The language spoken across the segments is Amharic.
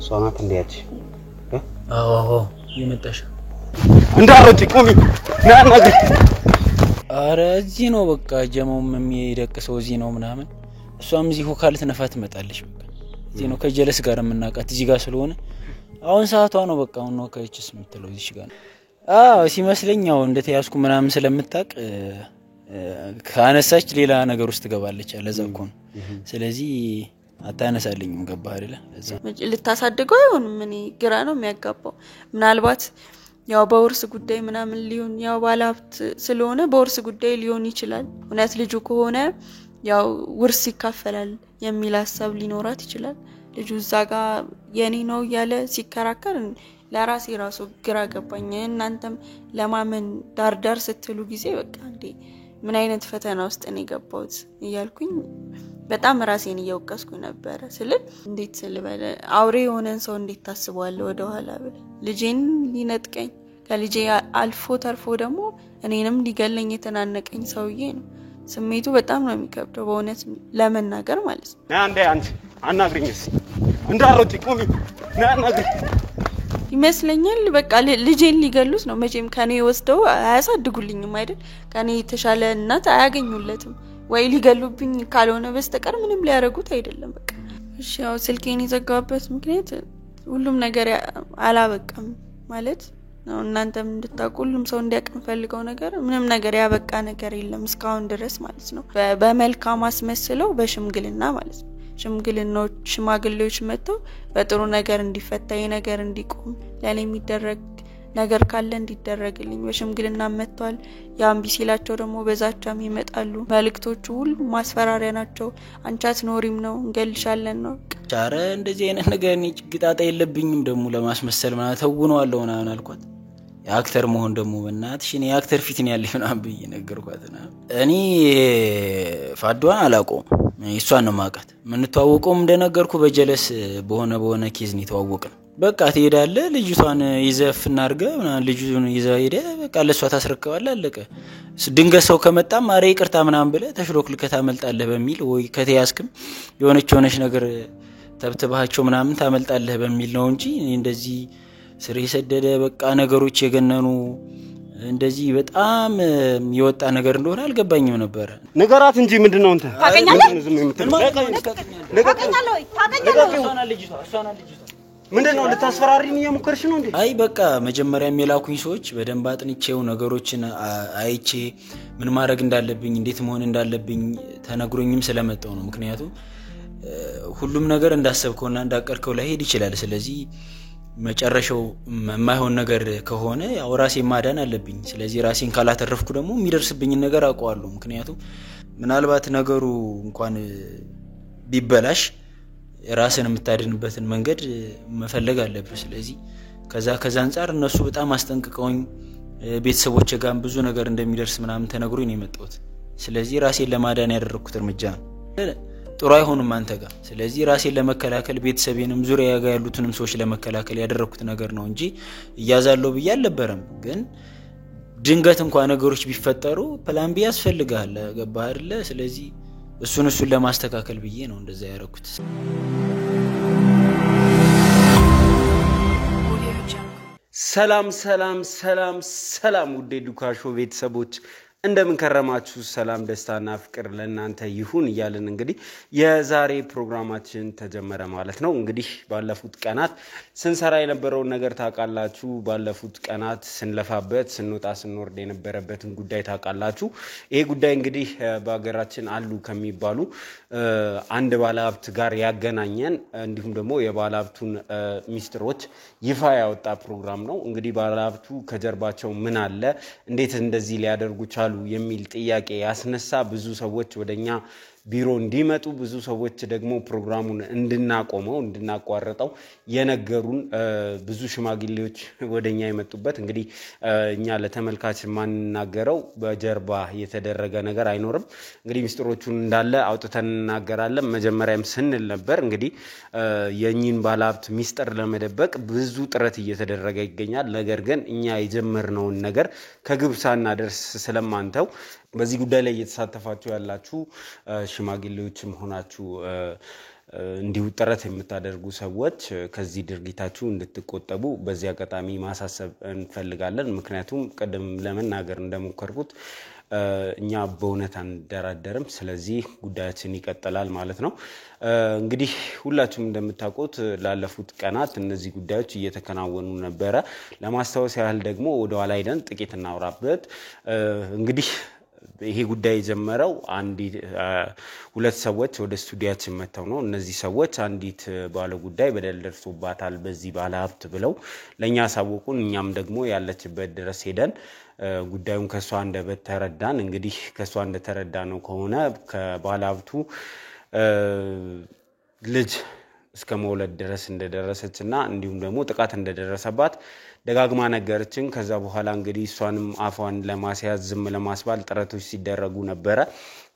ሷናት እንዲያች አዎ ይመጣሽ እንዳሮጪ ቆሚ ናናገ አረ እዚህ ነው በቃ ጀማውም የሚደቅሰው እዚህ ነው ምናምን እሷም እዚህ ሆካልት ነፋት መጣለሽ በቃ እዚህ ነው ከጀለስ ጋር የምናቃት እዚህ ጋር ስለሆነ አሁን ሰዓቷ ነው በቃ አሁን ነው ከእችስ የምትለው እዚህ ጋር ሲመስለኛው እንደተያዝኩ ምናምን ስለምታቅ ካነሳች ሌላ ነገር ውስጥ ትገባለች አለዛኮ ነው ስለዚህ አታነሳልኝም ገባህ አይደለ ለዛ ልታሳድገው አይሆንም እኔ ግራ ነው የሚያጋባው ምናልባት ያው በወርስ ጉዳይ ምናምን ሊሆን ያው ባላብት ስለሆነ በወርስ ጉዳይ ሊሆን ይችላል እውነት ልጁ ከሆነ ያው ውርስ ይካፈላል የሚል ሐሳብ ሊኖራት ይችላል ልጁ ዛጋ የኔ ነው ያለ ሲከራከር ለራሴ ራሱ ግራ ገባኝ እናንተም ለማመን ዳርዳር ስትሉ ጊዜ በቃ እንዴ ምን አይነት ፈተና ውስጥ ነው የገባሁት እያልኩኝ በጣም ራሴን እየወቀስኩ ነበር ስለ እንዴት ስለበለ አውሬ ሆነን ሰው እንዴት ታስበዋል ወደ ኋላ ብለ ልጄን ሊነጥቀኝ ከልጄ አልፎ ተርፎ ደግሞ እኔንም ሊገለኝ የተናነቀኝ ሰውዬ ነው ስሜቱ በጣም ነው የሚከብደው በእውነት ለመናገር ማለት ነው አንዴ አንቺ አናግሪኝስ እንዳሮጪ ቆሚ ናናግሪ ይመስለኛል በቃ ልጄን ሊገሉት ነው መቼም ከኔ ወስደው አያሳድጉልኝም አይደል ከኔ የተሻለ እናት አያገኙለትም ወይ ሊገሉብኝ ካልሆነ በስተቀር ምንም ሊያረጉት አይደለም በቃ እሺ ያው ስልኬን ይዘጋበት ምክንያት ሁሉም ነገር አላበቃም ማለት ነው እናንተም እንድታቁ ሁሉም ሰው እንዲያቀም ፈልገው ነገር ምንም ነገር ያበቃ ነገር የለም እስካሁን ድረስ ማለት ነው በመልካም አስመስለው በሽምግልና ማለት ነው ሽምግልናዎች ሽማግሌዎች መጥተው በጥሩ ነገር እንዲፈታ ነገር እንዲቆም ለኔ የሚደረግ ነገር ካለ እንዲደረግልኝ በሽምግልና መጥቷል ያም ቢሲላቸው ደግሞ በዛቻም ይመጣሉ መልክቶቹ ሁሉ ማስፈራሪያ ናቸው አንቻት ኖሪም ነው እንገልሻለን ነው ቻረ እንደዚህ አይነት ነገር እኔ ግጣጣ የለብኝም ደግሞ ለማስመሰል ማለት ተውነዋለሁ ምናምን አልኳት የአክተር መሆን ደግሞ በእናትሽ እኔ የአክተር ፊት ነው ያለኝ ምናምን ብዬ ነገርኳትና እኔ ፋዷን አላቆም እሷን ነው ማቃት ምን ተዋወቀውም እንደነገርኩ በጀለስ በሆነ ኬዝ ነው ተዋወቀን በቃ ትሄዳለህ ልጅቷን ይዘፍና አርገ ምናምን ልጅቱን ይዘ ሄደ በቃ ለሷ ታስረክባለህ አለቀ ድንገት ሰው ከመጣም ማሬ ይቅርታ ምናምን ብለ ተሽሎክልከታ መልጣለህ በሚል ወይ ከተያዝክም የሆነች ነገር ተብትባቸው ምናምን ታመልጣለህ በሚል ነው እንጂ እንደዚህ ስር የሰደደ በቃ ነገሮች የገነኑ እንደዚህ በጣም የወጣ ነገር እንደሆነ አልገባኝም ነበር ነገራት እንጂ ምንድነው እንተ ምንድነው ልታስፈራሪኝ የሞከርሽ ነው እንዴ አይ በቃ መጀመሪያ የሚላኩኝ ሰዎች በደንብ አጥንቼው ነገሮችን አይቼ ምን ማድረግ እንዳለብኝ እንዴት መሆን እንዳለብኝ ተነግሮኝም ስለመጣው ነው ምክንያቱም ሁሉም ነገር እንዳሰብከውና እንዳቀርከው ላይ ሄድ ይችላል ስለዚህ መጨረሻው የማይሆን ነገር ከሆነ ያው ራሴ ማዳን አለብኝ ስለዚህ ራሴን ካላተረፍኩ ደግሞ የሚደርስብኝ ነገር አውቀዋለሁ ምክንያቱም ምናልባት ነገሩ እንኳን ቢበላሽ ራስን የምታድንበትን መንገድ መፈለግ አለብህ ስለዚህ ከዛ አንፃር እነሱ በጣም አስጠንቅቀውኝ ቤተሰቦቼ ጋር ብዙ ነገር እንደሚደርስ ምናምን ተነግሮኝ ነው የመጣሁት ስለዚህ ራሴን ለማዳን ያደረኩት እርምጃ ጥሩ አይሆንም አንተ ጋር ስለዚህ ራሴን ለመከላከል ቤተሰቤንም ዙሪያ ጋር ያሉትንም ሰዎች ለመከላከል ያደረኩት ነገር ነው እንጂ እያዛለው በያለበረም ግን ድንገት እንኳን ነገሮች ቢፈጠሩ ፕላን ቢ ያስፈልጋል ገባህ አይደለ ስለዚህ እሱን ለማስተካከል ብዬ ነው እንደዛ ያደረኩት ሰላም ውዴ ዱካሾ ቤተሰቦች እንደምን ከረማችሁ ሰላም ደስታና ፍቅር ለእናንተ ይሁን ይያልን እንግዲህ የዛሬ ፕሮግራማችን ተጀመረ ማለት ነው እንግዲህ ባለፉት ቀናት ስንሰራ የነበረው ነገር ታቃላችሁ ባለፉት ቀናት ስንለፋበት ስንወጣ ስንወርድ የነበረበትን ጉዳይ ታቃላችሁ ይሄ ጉዳይ እንግዲህ በአገራችን አሉ ከሚባሉ አንድ ባለሀብት ጋር ያገናኘን እንዲሁም ደግሞ የባለሀብቱን ሚስጥሮች ይፋ ያወጣ ፕሮግራም ነው እንግዲህ ባለሀብቱ ከጀርባቸው ምን አለ እንዴት እንደዚህ ሊያደርጉ ቻሉ የሚል ጥያቄ ያስነሳ ብዙ ሰዎች ወደኛ ቢሮ እንዲመጡ ብዙ ሰዎች ደግሞ ፕሮግራሙን እንድናቋርጠው የነገሩን ብዙ ሽማግሌዎች ወደኛ የመጡበት እንግዲህ እኛ ለተመልካች ማንናገረው በጀርባ የተደረገ ነገር አይኖርም እንግዲህ ሚስጥሮቹን እንዳለ አውጥተን እናገራለን መጀመሪያም ስንል ነበር እንግዲህ የኝን ባለሀብት ሚስጥር ለመደበቅ ብዙ ጥረት እየተደረገ ይገኛል ነገር ግን እኛ የጀመርነው ነገር ከግብሳና ደርስ ስለማንተው በዚህ ጉዳይ ላይ እየተሳተፋችሁ ያላችሁ ሽማግሌዎችም ሆናችሁ እንዲሁ ጥረት የምታደርጉ ሰዎች ከዚህ ድርጊታችሁ እንድትቆጠቡ በዚህ አጋጣሚ ማሳሰብ እንፈልጋለን ምክንያቱም ቀደም ለመናገር እንደሞከርኩት እኛ በእውነት አንደራደርም ስለዚህ ጉዳያችን ይቀጥላል ማለት ነው እንግዲህ ሁላችሁም እንደምታውቁት ላለፉት ቀናት እነዚህ ጉዳዮች እየተከናወኑ ነበር ለማስተዋወስ ያህል ደግሞ ወደ ኋላ ሄደን ጥቂት እናውራበት እንግዲህ ይሄ ጉዳይ የጀመረው ሁለት ሰዎች ወደ ስቱዲያችን መተው ነው እነዚህ ሰዎች አንዲት ባለ ጉዳይ በደል ደርሶባታል በዚህ ባለ ሀብት ብለው ለኛ ሳወቁን እኛም ደግሞ ያለችበት ድረስ ሄደን ጉዳዩን ከሷ እንደበት ተረዳን እንግዲህ ከሷ እንደተረዳነው ከሆነ ከባለ ሀብቱ ልጅ እስከ መውለድ ድረስ እንደደረሰችና እንዲሁም ደግሞ ጥቃት እንደደረሰባት ደጋግማ ነገርችን ከዛ በኋላ እንግዲህ እሷንም አፏን ለማስያዝ ዝም ለማስባል ጥረቶች ሲደረጉ ነበር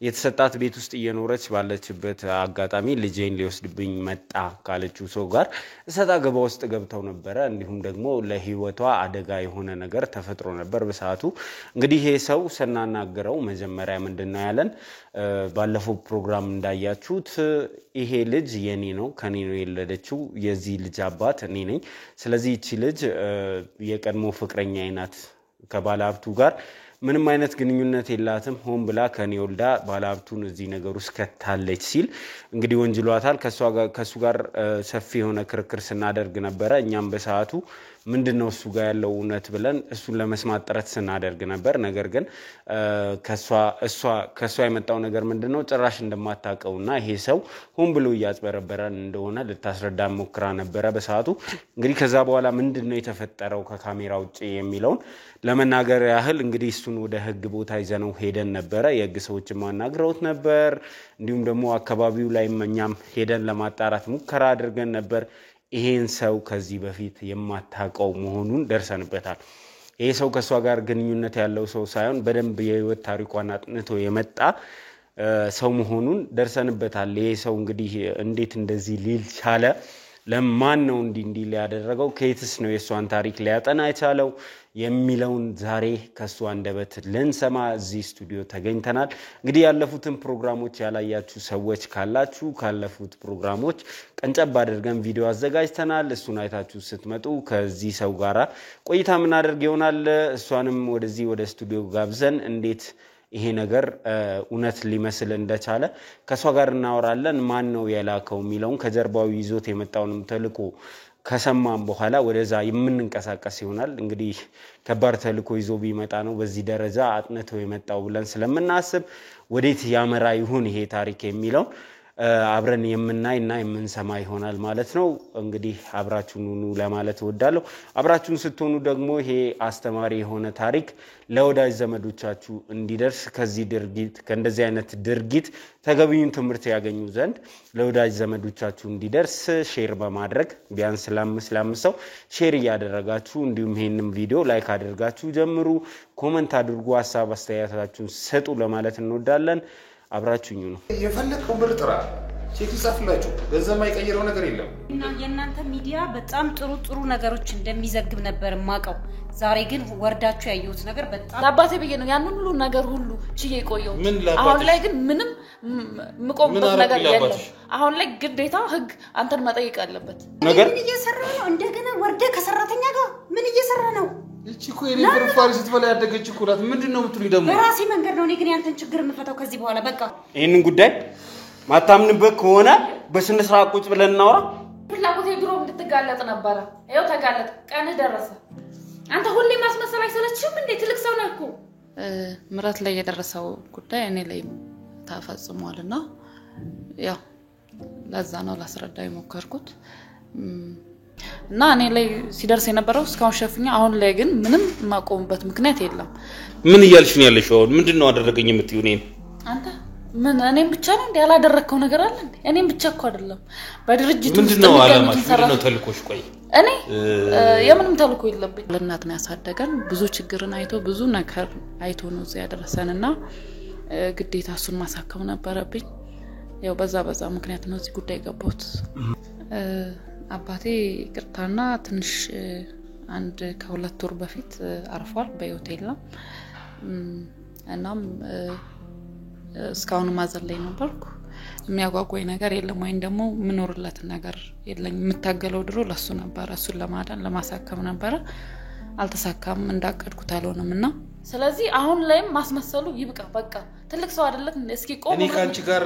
የተሰጣት ቤት ውስጥ እየኖረች ባለችበት አጋጣሚ ልጄን ሊወስድብኝ መጣ ካለችው ሰው ጋር እሰጣ ገባ ውስጥ ገብተው ነበር እንዲሁም ደግሞ ለህይወቷ አደጋ የሆነ ነገር ተፈጥሮ ነበር በሰዓቱ እንግዲህ ይሄ ሰው ሰናናገረው መጀመሪያ ምንድነው ያለን ባለፈው ፕሮግራም እንዳያችሁት ይሄ ልጅ የኔ ነው ከኔ ነው የወለደችው የዚህ ልጅ አባት እኔ ነኝ ስለዚህ እቺ ልጅ የቀድሞ ፍቅረኛ አይናት ከባለሀብቱ ጋር ምንም አይነት ግንኙነት የላትም ሆን ብላ ከኔ ወልዳ ባለሀብቱን እዚህ ነገር ውስጥ ከታለች ሲል እንግዲህ ወንጅሏታል ከሱ ጋር ሰፊ የሆነ ክርክር ስናደርግ ነበር እኛም በሰዓቱ ምንድነው እሱ ጋር ያለው እውነት ብለን እሱን ለመስማት ጥረት ስናደርግ ነበር ነገር ግን ከሷ የመጣው ነገር ምንድነው ጭራሽ እንደማታቀውና ይሄ ሰው ሆን ብሎ ያጽበረበረን እንደሆነ ልታስረዳ ሞክራ ነበር በሰዓቱ እንግዲህ ከዛ በኋላ ምንድነው የተፈጠረው ከካሜራ ውጪ የሚለው ለመናገር ያህል እንግዲህ እሱን ወደ ህግ ቦታ ይዘነው ሄደን ነበር የህግ ሰዎችን ማናግረውት ነበር እንዲሁም ደግሞ አካባቢው ላይ እኛም ሄደን ለማጣራት ሙከራ አድርገን ነበር ይሄን ሰው ከዚህ በፊት የማታቀው መሆኑን ደርሰንበታል ይሄ ሰው ከሷ ጋር ግንኙነት ያለው ሰው ሳይሆን በደንብ የህይወት ታሪኳን አጥንቶ የመጣ ሰው መሆኑን ደርሰንበታል ይሄ ሰው እንግዲህ እንዴት እንደዚህ ሊል ቻለ ለማን ነው እንዲህ ሊያደረገው ከየትስ ነው የሷን ታሪክ ሊያጠና የቻለው የሚለውን ዛሬ ከሷ አንደበት ልንሰማ እዚህ ስቱዲዮ ተገኝተናል እንግዲህ ያለፉትን ፕሮግራሞች ያላያችሁ ሰዎች ካላችሁ ካለፉት ፕሮግራሞች ቀንጨብ አድርገን ቪዲዮ አዘጋጅተናል እሱን አይታችሁ ስትመጡ ከዚህ ሰው ጋራ ቆይታ ምን አድርገ ይሆናል እሷንም ወደዚህ ወደ ስቱዲዮ ጋብዘን እንዴት ይሄ ነገር እውነት ሊመስል እንደቻለ ከሷ ጋር እናወራለን ማን ነው የላከው የሚለውን ከጀርባው ይዞት የመጣውንም ተልኮ ከሰማን በኋላ ወደዛ የምንንቀሳቀስ ይሆናል እንግዲህ ከባድ ተልኮ ይዞ ቢመጣ ነው በዚህ ደረጃ አጥነቶ የመጣው ብለን ስለምናስብ ወዴት ያመራ ይሁን ይሄ ታሪክ የሚለው አብረን የምናይና የምንሰማ ይሆናል ማለት ነው እንግዲህ አብራችሁን ሁኑ ለማለት እወዳለሁ አብራችሁን ስትሆኑ ደግሞ ይሄ አስተማሪ የሆነ ታሪክ ለወዳጅ ዘመዶቻችሁ እንዲደርስ ከዚህ ድርጊት ከእንደዚህ አይነት ድርጊት ተገቢውን ትምህርት ያገኙ ዘንድ ለወዳጅ ዘመዶቻችሁ እንዲደርስ ሼር በማድረግ ቢያንስ ለአምስት ሰው ሼር ያደረጋችሁ እንዲሁም ይሄንን ቪዲዮ ላይክ አድርጋችሁ ጀምሩ ኮሜንት አድርጉ ሐሳብ አስተያየታችሁን ሰጡ ለማለት እንወዳለን አብራችሁኝ ነው የፈለከው ብርጥራ ቼክ ይጻፍላችሁ ገንዘብ ማይቀየረው ነገር የለም እና የእናንተ ሚዲያ በጣም ጥሩ ነገሮች እንደሚዘግብ ነበር ማቀው ዛሬ ግን ወርዳችሁ ያዩት ነገር በጣም አባቴ በየ ነው ያንን ሁሉ ነገር ሁሉ ቺዬ ቆየው አሁን ላይ ግን ምንም ምቆምበት ነገር የለም አሁን ላይ ግዴታ ህግ አንተን መጠየቅ አለበት ነገር እየሰራ ነው እንደገና ወርደ ከሰራተኛ ጋር ምን እየሰራ ነው እቺ እኮ የኔ ፋሪስ ስትበላ ያደገች እኮ ናት ምንድነው የምትሉኝ ደግሞ በራሴ መንገድ ነው እኔ ግን ያንተን ችግር የምፈታው ከዚህ በኋላ በቃ ይሄንን ጉዳይ ማታምንበት ከሆነ በስነ ስርዓት ቁጭ ብለን እናወራ ፍላጎቴ ድሮ እንድትጋለጥ ነበር ይሄው ተጋለጥ ቀን ደረሰ አንተ ሁሌ ማስመሰል አይሰለችም እንዴ ትልቅ ሰው ነህ እኮ ምራት ላይ የደረሰው ጉዳይ እኔ ላይ ተፈጽሟልና ያው ለዛ ነው ላስረዳው የሞከርኩት እና እኔ ላይ ሲደርስ የነበረው እስካሁን ሸፍኛ አሁን ላይ ግን ምንም ማቆምበት ምክንያት የለም ምን ይያልሽ ነው ያለሽው ምንድነው አደረገኝ የምትዩ ነኝ አንተ ምን እኔም ብቻ ነው እንዴ ያላደረከው ነገር አለ እንዴ እኔም ብቻ እኮ አይደለም በድርጅቱ ምንድነው አላማሽ ምንድነው ተልኮሽ ቆይ እኔ የምንም ተልኮ የለብኝ ለእናት ነው ያሳደገን ብዙ ችግርን አይቶ ብዙ ነገር አይቶ ነው እዚህ ያደረሰንና ግዴታ እሱን ማሳከም ነበረብኝ ያው በዛ ምክንያት ነው እዚህ ጉዳይ ገባሁት አባቴ ቅርታና ትንሽ አንድ ከሁለት ወር በፊት አርፏል በሆቴል ነው እናም እስካሁን ማዘን ላይ ነበርኩ የሚያጓጓኝ ነገር የለም ወይም ደግሞ ምኖርለት ነገር የለኝ የምታገለው ድሮ ለሱ ነበር እሱን ለማዳን ለማሳከም ነበር አልተሳካም እንዳቀድኩት አልሆነምና ስለዚህ አሁን ላይም ማስመሰሉ ይብቃ በቃ ትልቅ ሰው አይደለም እስኪ ቆም እኔ ካንቺ ጋር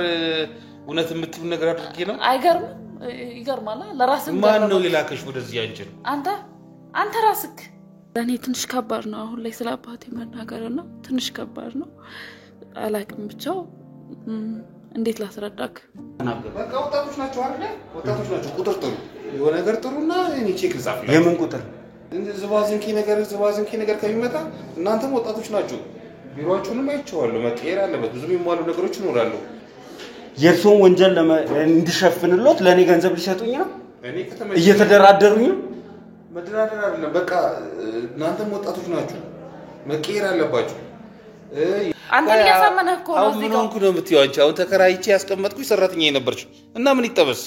እውነት የምትሉ ነገር አድርጌ ነው አይገርም ይገርማል ለራስህ ማን ነው ይላከሽ ወደዚህ አንቺን አንተ ራስክ ለኔ ትንሽ ከባድ ነው አሁን ላይ ስለአባቴ መናገርና ትንሽ ከባድ ነው አላቅም ብቻው እንዴት ላስረዳክ በቃ ወጣቶች ናቸው አይደል ወጣቶች ናቸው ቁጥር ጥሩ የሆነ ነገር ጥሩና እኔ ቼክ ልጻፍልኝ የምን ቁጥር ዝባዝንኪ ነገር ከሚመጣ እናንተም ወጣቶች ናችሁ ቢሮአችሁንም አይቼዋለሁ መቀየር አለበት ብዙ የሚሟሉ ነገሮች ይኖራሉ የርሶን ወንጀል እንድሸፍንሎት ለኔ ገንዘብ ሊሰጡኝ ነው እየተደራደሩኝ ነው መደራደር አይደለም በቃ እናንተም ወጣቶች ናችሁ መቀየር አለባችሁ አንተ ያሳመነህ እኮ ነው እዚህ ጋር አሁን ነው የምትይው አንቺ አሁን ተከራይቼ ያስቀመጥኩሽ ሰራተኛዬ ነበርሽ እና ምን ይጠበስ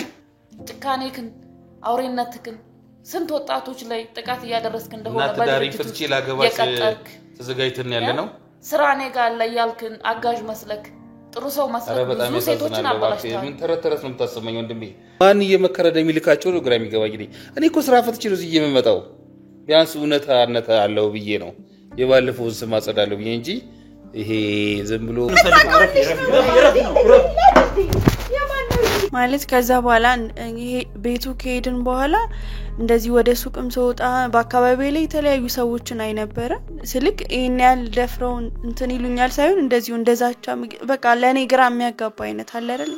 ጭካኔክን አውሬነትክን ስንት ወጣቶች ላይ ጥቃት ያደረስክ እንደሆነ በዳሪ ፍርቺ ላገባሽ ተዘጋጅተን ያለ ነው ስራኔ ጋር ላይ ያልክን አጋዥ መስለክ ጥሩ ሰው መስለክ ብዙ ሴቶችን አበላሽታል ምን ተረተረስ ነው የምታሰማኝ ወንድሜ ማን እየመከረ እንደሚልካቸው ነው ግራ የሚገባኝ እኔ እኮ ስራ ፈትቼ ነው እዚህ የምመጣው ቢያንስ እውነታ አለው ብዬ ነው የባለፈውን ስም አጸዳለሁ ብዬ እንጂ ይሄ ዝም ብሎ ማለት ከዛ በኋላ ይሄ ቤቱ ከሄድን በኋላ እንደዚህ ወደ ሱቅም ሰውጣ በአካባቢው ላይ የተለያዩ ሰዎችን አይነበረ ስልክ ይሄን ያህል ደፍረው እንትን ይሉኛል ሳይሆን እንደዚሁ እንደዛቻ በቃ ለኔ ግራ የሚያጋባ አይነት አለ አይደል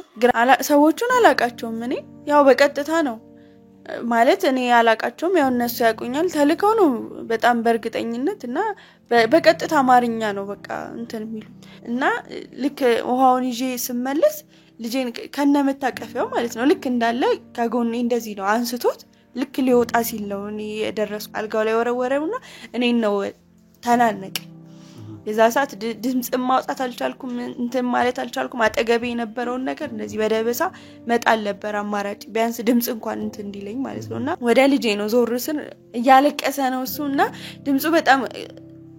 ሰዎቹን አላቃቸውም እኔ ያው በቀጥታ ነው ማለት እኔ አላቃቸውም ያው እነሱ ያቁኛል ተልከው ነው በጣም በርግጠኝነት እና በቀጥታ አማርኛ ነው በቃ እንትን የሚሉ እና ልክ ውሃውን ይዤ ስመለስ ልጄን ከነመታቀፊያው ማለት ነው ልክ እንዳለ ከጎኔ እንደዚህ ነው አንስቶት ልክ ሊወጣ ሲል ነው እኔ የደረስኩ አልጋው ላይ ወረወረውና እኔን ነው ተናነቀ የዛ ሰዓት ድምጽ ማውጣት አልቻልኩም እንትን ማለት አልቻልኩም አጠገቤ የነበረውን ነገር እንደዚህ በደበሳ መጣል ነበር አማራጭ ቢያንስ ድምጽ እንኳን እንትን እንዲለኝ ማለት ነውና ወደ ልጄ ነው ዞር ስን ያለቀሰ ነው እሱና ድምጹ በጣም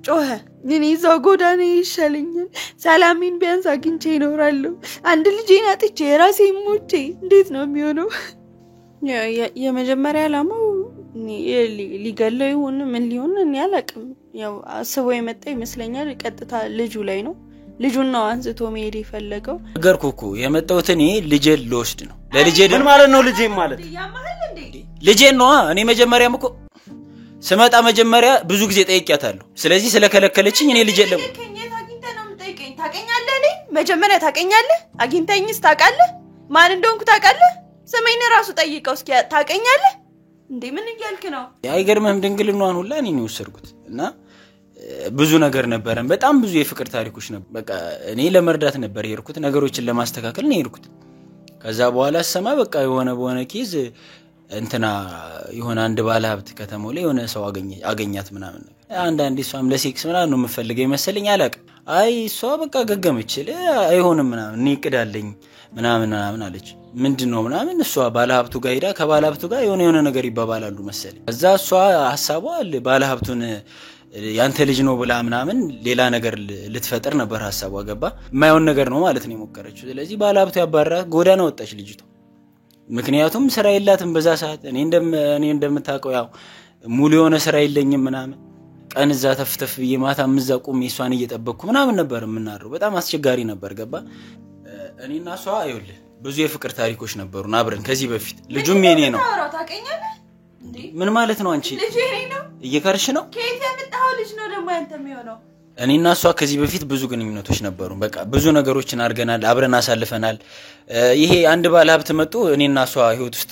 ጮኸ እኔ እዛው ጎዳኔ ይሻለኛል ሰላሚን ቢያንስ አግኝቼ ይኖራለሁ አንድ ልጄን አጥቼ ራሴ ሞቼ እንዴት ነው የሚሆነው የመጀመሪያ ዓላማው ሊገለው ይሁን ምን ሊሆን እኔ አላቅም ያው አስቦ የመጣ ይመስለኛል ቀጥታ ልጁ ላይ ነው ልጁን ነው አንስቶ መሄድ ይፈልገው ነገርኩኩ የመጣሁት እኔ ልጄን ልወስድ ነው ለልጄ ምን ማለት ነው ልጄ ማለት ልጄን ነው እኔ መጀመሪያም እኮ ስመጣ መጀመሪያ ብዙ ጊዜ ጠይቄያታለሁ ስለዚህ ስለከለከለችኝ እኔ ልጄን ታቀኛለህ እኔ መጀመሪያ ታቀኛለህ አግኝተኝስ ታቃለህ ማን እንደሆንኩ ታቃለህ ሰሜን ራሱ ጠይቀው እስኪ ታቀኛለህ እንዴ ምን ይያልክ ነው አይገርምም ድንግልናዋን ሁላ እኔ ነው ወሰድኩት እና ብዙ ነገር ነበረን በጣም ብዙ የፍቅር ታሪኮች ነበር በቃ እኔ ለመርዳት ነበር የሄድኩት ነገሮችን ለማስተካከል ነው የሄድኩት ከዛ በኋላ ሰማ በቃ የሆነ ኬዝ እንትና የሆነ አንድ ባለሀብት ከተማው ላይ የሆነ ሰው አገኛት ምናምን አንዳንዴ እሷም ለሴክስ ምናምን ነው የምፈልገው መሰለኝ አላቅ አይ እሷ በቃ ገገመችል አይሆንም ምናምን እኔ እቅዳለኝ ምናምን አለች ምንድነው ምናምን እሷ ባለሀብቱ ጋር ሄዳ ከባለሀብቱ ጋር የሆነ ነገር ይባባላሉ መሰለኝ ከዛ እሷ ሐሳቧ ባለሀብቱን ያንተ ልጅ ነው ብላ ምናምን ሌላ ነገር ልትፈጥር ነበር ሐሳቧ ገባ የማይሆን ነገር ነው ማለት ነው የሞከረችው ስለዚህ ባለሀብቱ ያባራ ጎዳና ወጣች ልጅቷ ምክንያቱም ስራ የላትም በዛ ሰዓት እኔ እንደምታውቀው ያው ሙሉ የሆነ ስራ የለኝም ምናምን ቀን እዛ ተፍተፍ በየማታ ምዛቁም እሷን እየጠበቅኩ ምናምን ነበር ምናረው በጣም አስቸጋሪ ነበር ገባ እኔና እሷ አይውል ብዙ የፍቅር ታሪኮች ነበሩና አብረን ከዚህ በፊት ልጁም የኔ ነው ታቀኛለህ እንዴ ምን ማለት ነው አንቺ ልጅ የኔ ነው እየከርሽ ነው ከየት ያመጣው ልጅ ነው ደግሞ አንተ የሚሆነው እኔና እሷ ከዚህ በፊት ብዙ ግንኙነቶች ነበሩ በቃ ብዙ ነገሮችን አድርገናል አብረን አሳልፈናል ይሄ አንድ ባለሀብት መጥቶ እኔና እሷ ህይወት ውስጥ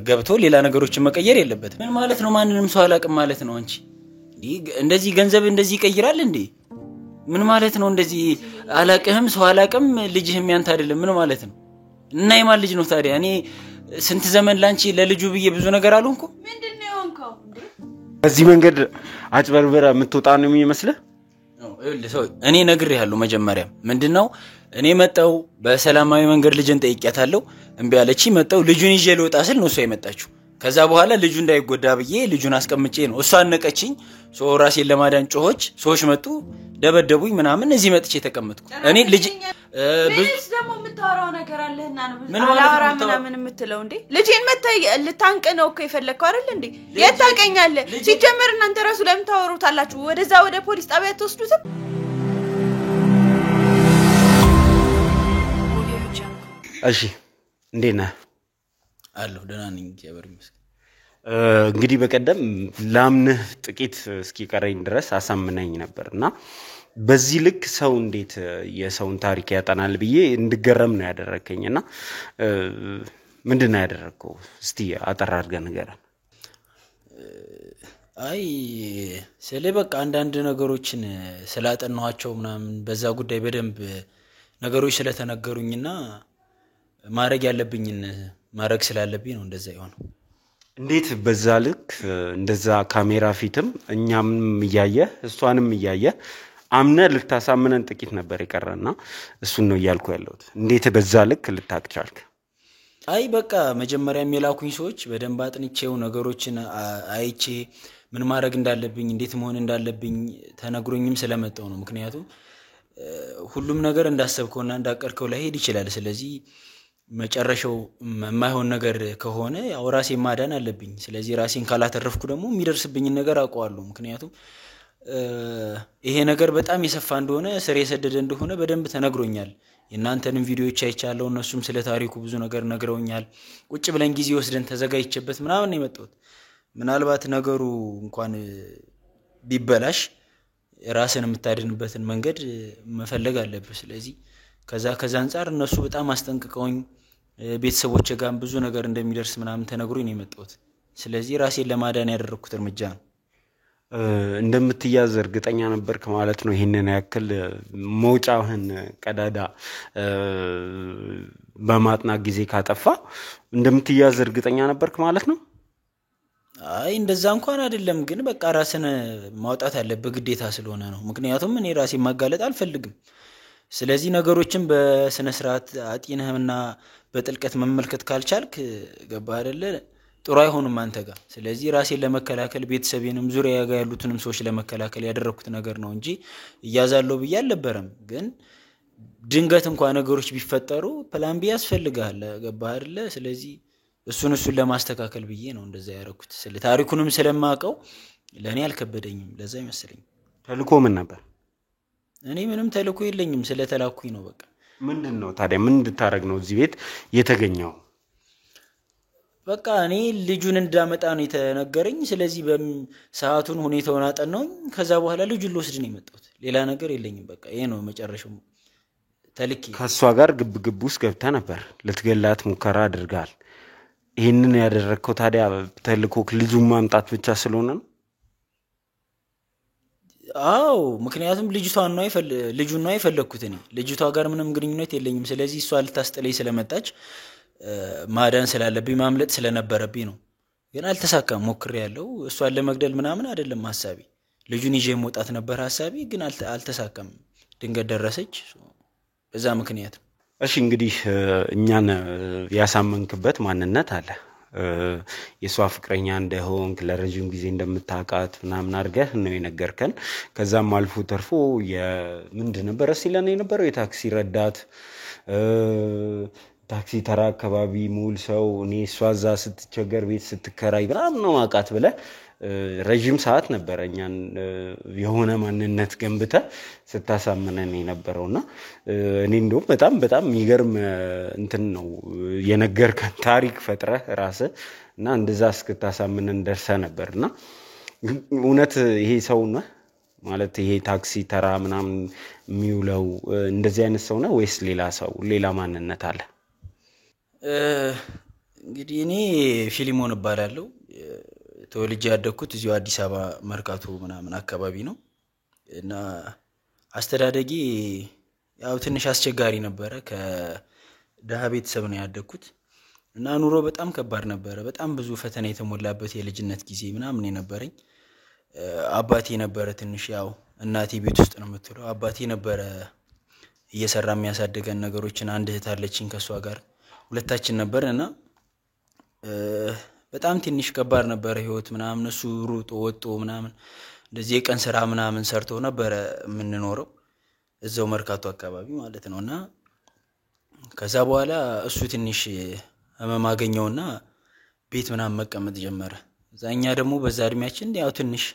ገብቶ ሌላ ነገሮችን መቀየር የለበትም ምን ማለት ነው ማንንም ሰው አላቅም ማለት ነው አንቺ እንደዚህ ገንዘብ እንደዚህ ይቀይራል እንዴ ምን ማለት ነው እንደዚህ አላቅህም ሰው አላቅም ልጅህም ያንተ አይደለም ምን ማለት ነው እና የማን ልጅ ነው ታዲያ እኔ ስንት ዘመን ላንቺ ለልጁ ብዬ ብዙ ነገር አልሆንኩ ምንድነው የሆንከው እንዴ በዚህ መንገድ አጭበርበራ የምትወጣ ነው የሚመስልህ እኔ ነግሬሃለሁ መጀመሪያ ምንድነው እኔ መጣው በሰላማዊ መንገድ ልጅን ጠይቄያታለሁ እንቢ አለች መጣው ልጁን ይዤ ልወጣ ስል ነው እሷ የመጣችው ከዛ በኋላ ልጁ እንዳይጎዳ ብዬ ልጁን አስቀምጬ ነው እሷ አነቀችኝ ራሴን ለማዳን ጮሆች ሰዎች መጡ ደበደቡኝ ምናምን እዚህ መጥቼ ተቀመጥኩ እኔ ልጅ ምንስ ደግሞ የምታወራው ነገር አለህና ነው አላወራ ምናምን የምትለው እንዴ ልጄን ልታንቅ ነው እኮ የፈለከው አይደል እንዴ የት ታውቀኛለህ ሲጀመር እናንተ ራሱ ለምን ታወሩታላችሁ ወደዛ ወደ ፖሊስ ጣቢያ ተወስዱትም እሺ እንዴት ነህ አለሁ ደህና ነኝ እግዚአብሔር ይመስገን እንግዲህ በቀደም ላምንህ ጥቂት እስኪቀረኝ ድረስ አሳምነኝ ነበርና በዚህ ልክ ሰው እንዴት የሰውን ታሪክ ያጠናል ብዬ እንድገረም ነው ያደረከኝና ምንድነው ያደረከው እስቲ አጠር አድርገህ ንገረን አይ በቃ አንዳንድ ነገሮችን ስላጠናኋቸው ምናምን በዛ ጉዳይ በደንብ ነገሮች ስለተነገሩኝና ማረግ ያለብኝን ማረግ ስላለብኝ ነው እንደዛ ይሆነው እንዴት በዛ ልክ እንደዛ ካሜራ ፊትም እኛም ያየ እሷንም ያየ አምነ ልታሳምነን ጥቂት ነበር ይቀርና እሱን ነው ያልኩ ያለሁት እንዴት በዛ ልክ ልታክቻልክ አይ በቃ መጀመሪያ የሚላኩኝ ሰዎች በደንብ አጥንቼው ነገሮችን አይቼ ምን ማረግ እንዳለብኝ እንዴት መሆን እንዳለብኝ ተነግሮኝም ስለመጣው ነው ምክንያቱም ሁሉም ነገር እንዳሰብከውና እንዳቀርከው ላይ ሄድ ይችላል ስለዚህ መጨረሻው የማይሆን ነገር ከሆነ ያው ራሴን ማዳን አለብኝ ስለዚህ ራሴን ካላተረፍኩ ደግሞ የሚደርስብኝ ነገር አውቀዋለሁ ምክንያቱም ይሄ ነገር በጣም የሰፋ እንደሆነ ስር የሰደደ እንደሆነ በደንብ ተነግሮኛል የናንተንም ቪዲዮዎች አይቻለሁ እነሱም ስለ ታሪኩ ብዙ ነገር ነግረውኛል ቁጭ ብለን ጊዜ ወስደን ተዘጋጅቼበት ምናምን የመጣሁት ምናልባት ነገሩ እንኳን ቢበላሽ ራስን የምታድንበትን መንገድ መፈለግ አለብህ ስለዚህ ከዛ አንፃር እነሱ በጣም አስጠንቅቀውኝ ቤተሰቦቼ ጋር ብዙ ነገር እንደሚደርስ ምናምን ተነግሮኝ ነው የመጣሁት ስለዚህ ራሴን ለማዳን ያደረኩት እርምጃ ነው እንደምትያዝ እርግጠኛ ነበርክ ማለት ነው ይሄንን ያክል መውጫህን ቀዳዳ በማጥና ጊዜ ካጠፋ እንደምትያዝ እርግጠኛ ነበርክ ማለት ነው አይ እንደዛ እንኳን አይደለም ግን በቃ ራስን ማውጣት አለበት ግዴታ ስለሆነ ነው ምክንያቱም እኔ ራሴን ማጋለጥ አልፈልግም ስለዚህ ነገሮችን በስነ ስርዓት አጥይነህና በጥልቀት መመልከት ካልቻልክ ገባ አይደለ ጥሩ አይሆንም አንተ ጋር ስለዚህ ራሴን ለመከላከል ቤተሰቤንም ዙሪያ ያጋ ያሉትንም ሰዎች ለመከላከል ያደረኩት ነገር ነው እንጂ እያዛለው በያልነበረም ግን ድንገት እንኳን ነገሮች ቢፈጠሩ ፕላን ቢ ያስፈልጋል ገባ አይደለ ስለዚህ እሱን ለማስተካከል ብዬ ነው እንደዛ ያደረኩት ስለ ታሪኩንም ስለማቀው ለኔ አልከበደኝም ለዛ ይመስልኝ ተልኮ ምን ነበር እኔ ምንም ተልኮ የለኝም ስለተላኩኝ ነው በቃ ምንድነው ታዲያ ምን እንድታረግ ነው እዚህ ቤት የተገኘው በቃ እኔ ልጁን እንዳመጣ ነው የተነገረኝ ስለዚህ በሰዓቱን ሁኔታውን አጠናውኝ ከዛ በኋላ ልጁን ልወስድ ነው የመጣሁት ሌላ ነገር የለኝም በቃ ይሄ ነው መጨረሻው ተልኪ ከሷ ጋር ግብ ውስጥ ገብታ ነበር ልትገላት ሙከራ አድርጋል ይሄንን ያደረከው ታዲያ ተልኮ ልጁን ማምጣት ብቻ ስለሆነ ነው አው ምክንያቱም ልጅቷን ነው የፈለኩት እኔ ልጅቷ ጋር ምንም ግንኙነት የለኝም ስለዚህ እሷ ልታስጠለይ ስለመጣች ማዳን ስላለብኝ ማምለጥ ስለነበረብኝ ነው ግን አልተሳካም ሞክሬያለሁ እሷን ለመግደል ምናምን አይደለም ሐሳቤ ልጁን ይዤ መውጣት ነበር ሐሳቤ ግን አልተሳካም ድንገት ደረሰች በዛ ምክንያት እሺ እንግዲህ እኛን ያሳመንክበት ማንነት አለ የሷ ፍቅረኛ እንደሆንክ ለረጅም ጊዜ እንደምታቃት ምናምን አድርገህ ነው የነገርከን ከዛም አልፎ ተርፎ ምንድን ነበር ሲለኔ የነበረው የታክሲ ረዳት ታክሲ ተራ አካባቢ ሙሉ ሰው እኔ ሷዛ ስትቸገር ቤት ስትከራይ ምናምን ነው አቃት ብለ ረጅም ሰዓት ነበርኛን የሆነ ማንነት ገንብተ ስታሳመነን የነበረውና እኔ እንደው በጣም የሚገርም እንትን ነው የነገርከን ታሪክ ፈጥረህ ራስህና እንደዛ እስክታሳመነን ደርሰ ነበርና እውነት ይሄ ሰው ነው ማለት ይሄ ታክሲ ተራ ምናምን የሚውለው እንደዚህ አይነት ሰው ነው ወይስ ሌላ ማንነት አለ እንግዲህ እኔ ፊሊሞን እባላለሁ ተወልጄ ያደኩት እዚሁ አዲስ አበባ መርካቶ ምናምን አካባቢ ነው እና አስተዳደጊ ያው ትንሽ አስቸጋሪ ነበር ከደሃ ቤተሰብ ነው ያደኩት እና ኑሮ በጣም ከባድ ነበር በጣም ብዙ ፈተና የተሞላበት የልጅነት ጊዜ ምናምን የነበረኝ አባቴ ነበር ትንሽ ያው እናቴ ቤት ውስጥ ነው የምትለው አባቴ ነበር እየሰራ የሚያሳድገን ነገሮችን አንድ እህት አለችኝ ከሷ ጋር ሁለታችን ነበርና በጣም ትንሽ ከባድ ነበር ህይወት ምናምን እሱ ሩጦ ወጦ ምናምን እንደዚህ የቀን ስራ ምናምን ሰርቶ ነበር የምንኖረው እዛው መርካቶ አካባቢ ማለት ነውና ከዛ በኋላ እሱ ትንሽ ህመም አገኘውና ቤት ምናምን መቀመጥ ጀመረ ዛኛ ደግሞ በዛ እድሜያችን ያው ትንሽ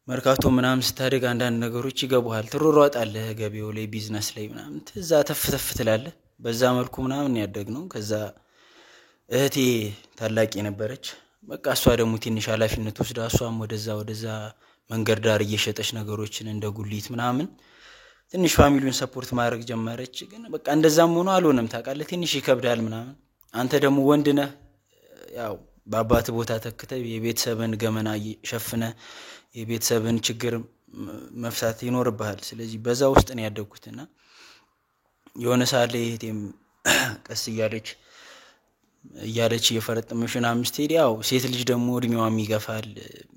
መርካቶ ምናምን ስታደግ አንዳንድ ነገሮች ይገቡሃል ትሮሯጣለህ ገበያው ላይ ቢዝነስ ላይ ምናምን ትዛ ተፍተፍ ትላለህ በዛ መልኩ ምናምን ያደግነው ከዛ እህቴ ታላቂ ነበረች በቃ እሷ ደግሞ ትንሽ ኃላፊነት ወስዳ እሷም ወደዛ መንገድ ዳር እየሸጠች ነገሮችን እንደ ጉሊት ምናምን ትንሽ ፋሚሊውን ሰፖርት ማድረግ ጀመረች ግን በቃ እንደዛም ሆኖ አልሆነም ታውቃለህ ትንሽ ይከብዳል ምናምን አንተ ደግሞ ወንድ ነህ ያው በአባት ቦታ ተከተ የቤተሰብን ገመና ሸፍነ የቤተሰብን ችግር መፍታት ይኖርብሃል ስለዚህ በዛ ውስጥ ነው ያደግኩትና የሆነ ሰዓት ላይ እህቴም ቀስ እያለች የፈረጠመሽና ምስተዲ ያው ሴት ልጅ ደግሞ እድሜዋም ይገፋል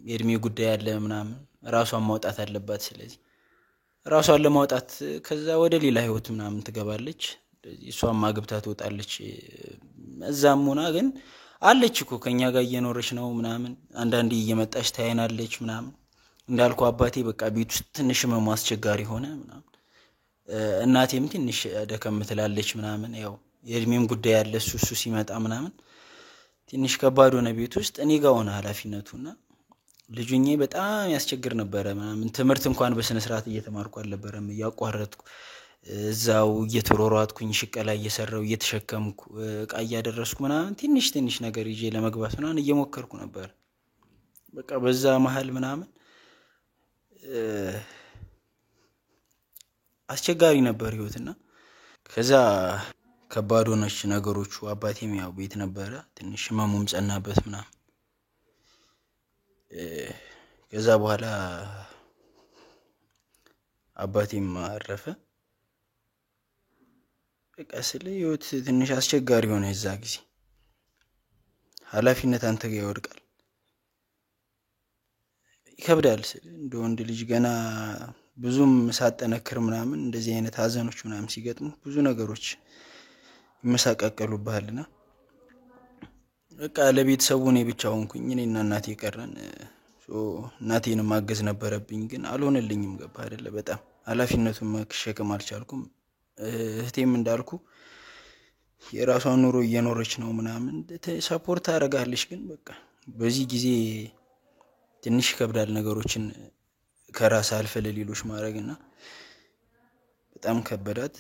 የእድሜ ጉዳይ ያለ ምናምን ራሷን ማውጣት አለባት ስለዚህ ራሷን ለማውጣት ከዛ ወደ ሌላ ህይወት ምናምን ትገባለች እሷም ማግብታ ትወጣለች እዛም ሆና ግን አለች እኮ ከኛ ጋር እየኖረች ነው ምናምን አንዳንዴ እየመጣች ታይናለች ምናምን እንዳልኩ አባቴ በቃ ቤት ውስጥ ትንሽ ማስቸጋሪ ሆነ ምናምን እናቴም ትንሽ ደከም ትላለች ምናምን ያው የእድሜም ጉዳይ ያለ እሱ ሲመጣ ምናምን ትንሽ ከባድ ሆነ ቤት ውስጥ እኔ ጋር ሆነ ኃላፊነቱና ልጁኜ በጣም ያስቸግር ነበር ምናምን ትምርት እንኳን በስነ ስርዓት እየተማርኩ አልነበረም ያቋረጥኩ እዛው እየተሮሯጥኩኝ ሽቀላ እየሰራው እየተሸከምኩ ዕቃ እያደረስኩ ምናምን ትንሽ ነገር ይዤ ለመግባት ምናምን እየሞከርኩ ነበር በቃ በዛ መሃል ምናምን አስቸጋሪ ነበር ህይወትና ከዛ ከባድ ሆነች ነገሮቹ አባቴም ያው ቤት ነበረ ትንሽ ህመሙም ጸናበት ምናምን ከዛ በኋላ አባቴም አረፈ በቃ ስለ ህይወት ትንሽ አስቸጋሪ ሆነ እዛ ጊዜ ኃላፊነት አንተ ጋር ይወድቃል ይከብዳል እንደ ወንድ ልጅ ገና ብዙም ሳጠነክር ምናምን እንደዚህ አይነት ሀዘኖች ምናምን ሲገጥሙ ብዙ ነገሮች ይመሳቀቀሉብሃልና በቃ ለቤተሰቡ ነው ብቻ ሆንኩኝ እኔና እናቴ ቀረን እናቴን ማገዝ ነበረብኝ ግን አልሆነልኝም ገባ አይደለ በጣም ኃላፊነቱን መሸከም አልቻልኩም እህቴም እንዳልኩ የራሷን ኑሮ እየኖረች ነው ምናምን ሰፖርት አደረጋለች ግን በቃ በዚህ ጊዜ ትንሽ ከብዳል ነገሮችን ከራስ አልፈ ለሌሎች ማድረግና በጣም ከበዳት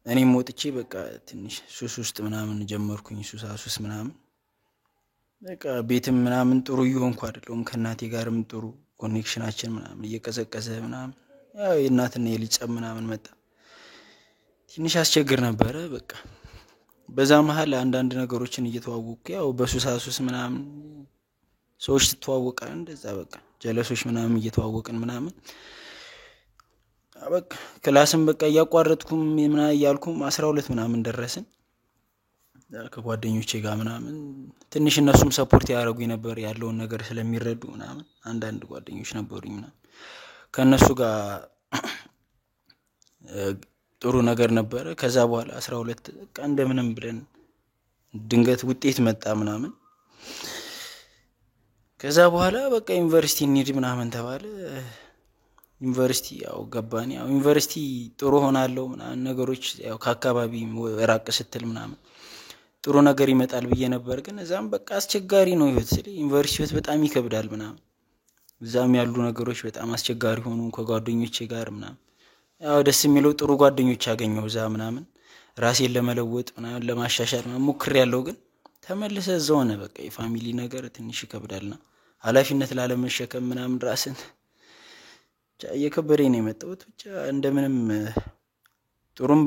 እኔም ወጥቼ በቃ ትንሽ ሱስ ውስጥ ምናምን ጀመርኩኝ ሱስ ምናምን በቃ ቤትም ምናምን ጥሩ ይሆንኩ አይደለም ከናቴ ጋርም ጥሩ ኮኔክሽናችን ምናምን እየቀዘቀዘ ምናምን ያው የእናትና የልጅ ጸብ ምናምን መጣ ትንሽ አስቸግር ነበር በቃ በዛ መሃል አንዳንድ ነገሮችን እየተዋወቁ ያው በሱስ ምናምን ሰዎች ተዋወቀን እንደዛ በቃ ጀለሶች ምናምን እየተዋወቀን ምናምን በቃ ክላስም በቃ ያቋረጥኩም ምናምን ያልኩም 12 ምናምን ደረስን ከጓደኞቼ ጋር ምናምን ትንሽ እነሱም ሰፖርት ያደርጉኝ ነበር ያለውን ነገር ስለሚረዱ ምናምን አንዳንድ ጓደኞች ነበሩኝ ምናምን ከነሱ ጋር ጥሩ ነገር ነበር ከዛ በኋላ 12 በቃ እንደምንም ብለን ድንገት ውጤት መጣ ምናምን ከዛ በኋላ በቃ ዩኒቨርሲቲ እንሂድ ምናምን ተባለ ዩኒቨርሲቲ ያው ገባን ያው ዩኒቨርሲቲ ጥሩ ሆናለው ምናምን ነገሮች ያው ከአካባቢ ራቅ ስትል ምናምን ጥሩ ነገር ይመጣል ብዬ ነበር ግን እዛም በቃ አስቸጋሪ ነው ህይወት ዩኒቨርሲቲ በጣም ይከብዳል ምናምን እዛም ያሉ ነገሮች በጣም አስቸጋሪ ሆኑ ከጓደኞቼ ጋር ምናምን ያው ደስ የሚለው ጥሩ ጓደኞች ያገኘው እዛ ምናምን ራሴን ለመለወጥ ምናምን ለማሻሻል ሞክር ያለው ግን ተመለሰ ዘውነ በቃ የፋሚሊ ነገር ትንሽ ይከብዳልና ኃላፊነት ላለመሸከም ምናምን ራስን የከበደኝ ነው የመጣሁት ብቻ እንደምንም ጥሩም